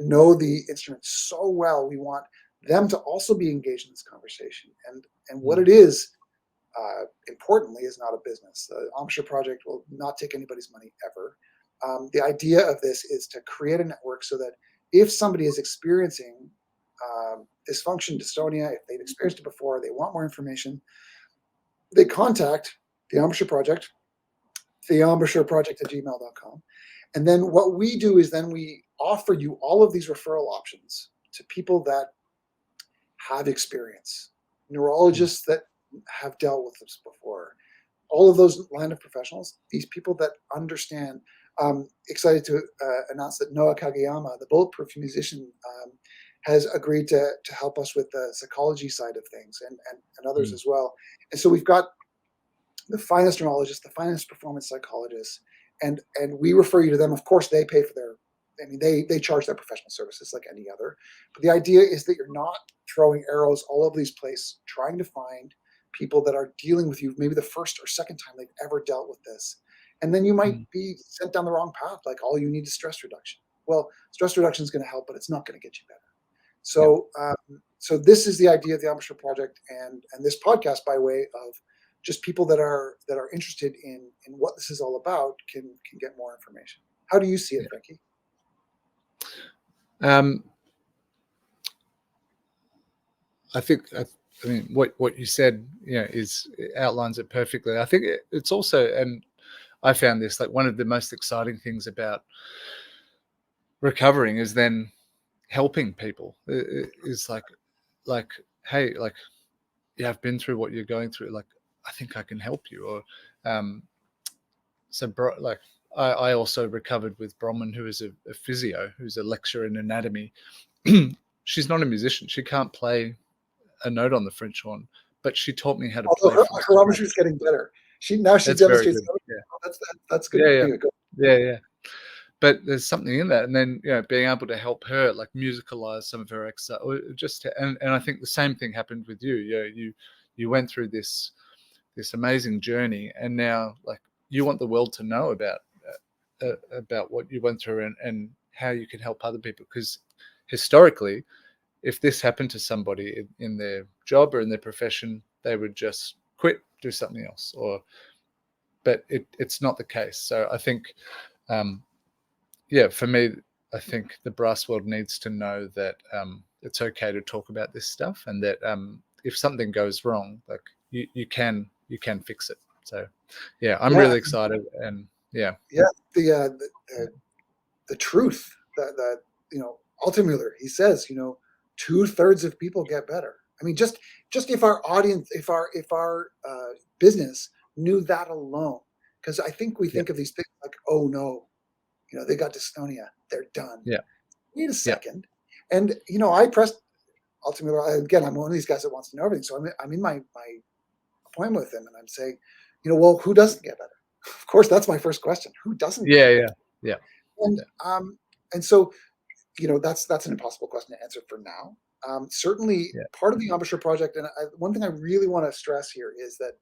know the instrument so well. We want them to also be engaged in this conversation. And what it is, importantly, is not a business. The Embouchure project will not take anybody's money ever. The idea of this is to create a network so that if somebody is experiencing dysfunction, dystonia, if they've experienced it before, they want more information, they contact the Embouchure project, theembouchureproject@gmail.com. And then what we do is then we offer you all of these referral options to people that have experience, neurologists that have dealt with this before, all of those line of professionals, these people that understand. Excited to announce that Noah Kageyama, the Bulletproof musician, has agreed to help us with the psychology side of things, and others as well. And so we've got the finest neurologists, the finest performance psychologists, and we refer you to them. Of course, they pay for they charge their professional services like any other. But the idea is that you're not throwing arrows all over these places, trying to find people that are dealing with you maybe the first or second time they've ever dealt with this. And then you might be sent down the wrong path, like all you need is stress reduction. Well, stress reduction is going to help, but it's not going to get you better. So, so this is the idea of the Embouchure project, and this podcast, by way of just people that are interested in what this is all about, can get more information. How do you see it, Frankie? I think, I mean, what you said, outlines it perfectly. I think it's also, and I found this, like, one of the most exciting things about recovering is then helping people. Is like, hey, like, yeah, I've been through what you're going through. Like, I think I can help you. Or, like, I also recovered with Bronwyn, who is a physio, who's a lecturer in anatomy. She's not a musician. She can't play a note on the French horn, but she taught me how to play. Her embouchure is getting better. She That's very demonstrates. good. Yeah. That's good. Yeah. But there's something in that, and then being able to help her, like, musicalize some of her exercise, or and I think the same thing happened with you. You went through this amazing journey, and now, like, you want the world to know about what you went through, and how you can help other people, because historically, if this happened to somebody in their job or in their profession, they would just quit, do something else, but it's not the case. So I think, for me, I think the brass world needs to know that it's okay to talk about this stuff, and that if something goes wrong, like, you can fix it. So I'm really excited, and the truth that Altamüller, he says, 2/3 of people get better. I mean, just if our audience, if our business knew that alone, because I think we think of these things like, oh no, they got dystonia, they're done. Wait a second. And I pressed Altamüller again. I'm one of these guys that wants to know everything, so I'm in my appointment with him, and I'm saying, well, who doesn't get better? Of course, that's my first question. Who doesn't? Yeah. And so, that's an impossible question to answer for now. Certainly, part of the Embouchure project, and one thing I really want to stress here is that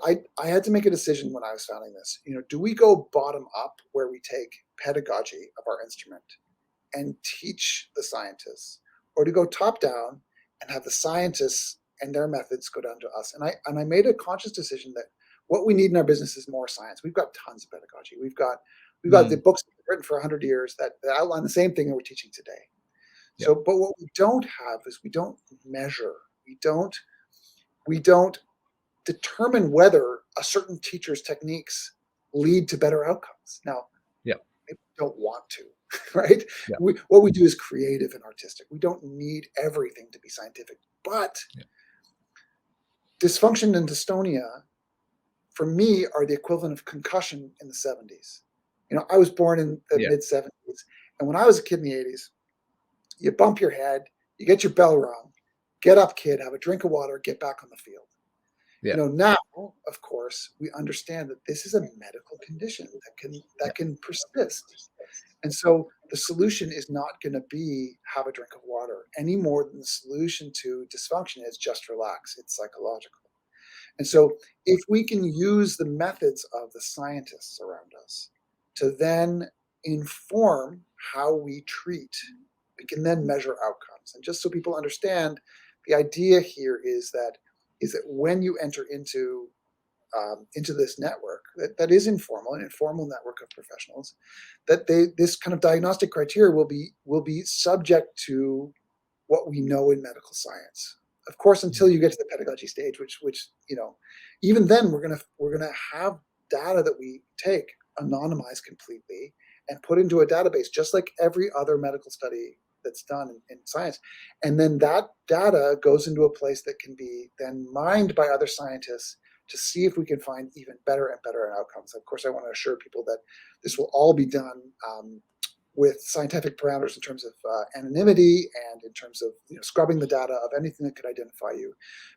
I had to make a decision when I was founding this. Do we go bottom up, where we take pedagogy of our instrument and teach the scientists, or to go top down and have the scientists and their methods go down to us? And I made a conscious decision that what we need in our business is more science. We've got tons of pedagogy. We've got the books written for 100 years that outline the same thing that we're teaching today. So, but what we don't have is we don't measure. We don't determine whether a certain teacher's techniques lead to better outcomes. Now, we don't want to, right? What we do is creative and artistic. We don't need everything to be scientific. But dysfunction and dystonia, for me, are the equivalent of concussion in the 70s. I was born in the mid 70s, and when I was a kid in the 80s, you bump your head, you get your bell rung, get up, kid, have a drink of water, get back on the field. Now, of course, we understand that this is a medical condition that can persist, and so the solution is not going to be have a drink of water any more than the solution to dysfunction is just relax. It's psychological. And so if we can use the methods of the scientists around us to then inform how we treat, we can then measure outcomes. And just so people understand, the idea here is that when you enter into this network that is informal, an informal network of professionals, that this kind of diagnostic criteria will be subject to what we know in medical science. Of course, until you get to the pedagogy stage, which even then we're gonna have data that we take, anonymized completely, and put into a database, just like every other medical study that's done in science. And then that data goes into a place that can be then mined by other scientists to see if we can find even better and better outcomes. Of course, I want to assure people that this will all be done with scientific parameters in terms of anonymity and in terms of scrubbing the data of anything that could identify you.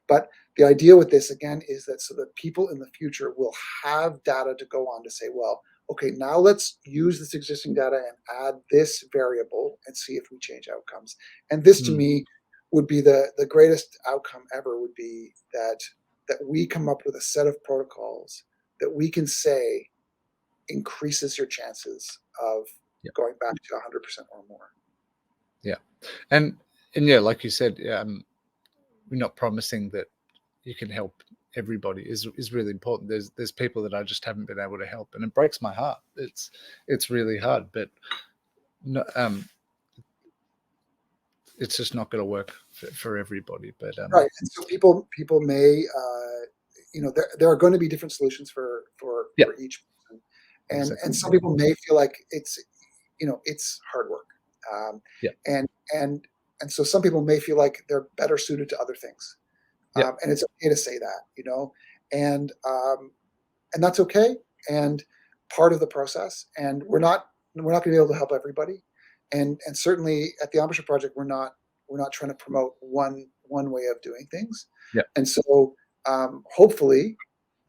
But the idea with this, again, is that so that people in the future will have data to go on to say, well, okay, now let's use this existing data and add this variable and see if we change outcomes. And this, to me, would be the greatest outcome ever, would be that we come up with a set of protocols that we can say increases your chances of Yeah. going back to 100% or more. Yeah. And yeah, like you said, we're not promising that you can help everybody is really important. There's people that I just haven't been able to help, and it breaks my heart. It's really hard, but no, it's just not going to work for everybody. But Right. And so people may, there are going to be different solutions for each person, and Exactly. some people may feel like it's hard work, Yeah. and so some people may feel like they're better suited to other things, Yeah. and it's okay to say that, and that's okay, and part of the process. And we're not going to be able to help everybody, and certainly at the Embouchure Project, we're not trying to promote one way of doing things. Yeah. And so hopefully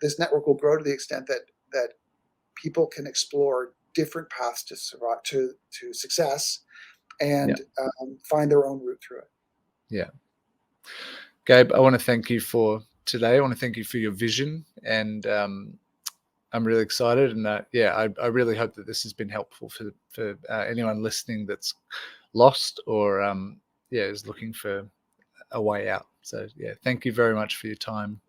this network will grow to the extent that people can explore different paths to success and find their own route through it. Yeah. Gabe, I want to thank you for today. I want to thank you for your vision, and I'm really excited. And I really hope that this has been helpful for anyone listening that's lost or is looking for a way out. So thank you very much for your time.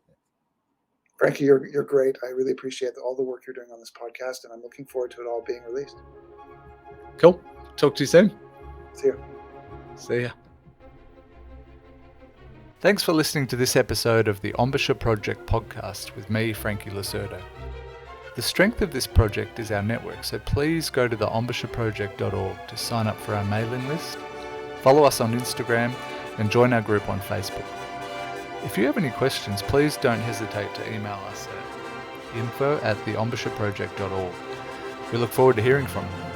Frankie, you're great. I really appreciate all the work you're doing on this podcast, and I'm looking forward to it all being released. Cool. Talk to you soon. See you. See ya. Thanks for listening to this episode of the Embouchure Project podcast with me, Frankie Lacerda. The strength of this project is our network, so please go to theembouchureproject.org to sign up for our mailing list, follow us on Instagram, and join our group on Facebook. If you have any questions, please don't hesitate to email us at info@theembouchureproject.org. We look forward to hearing from you.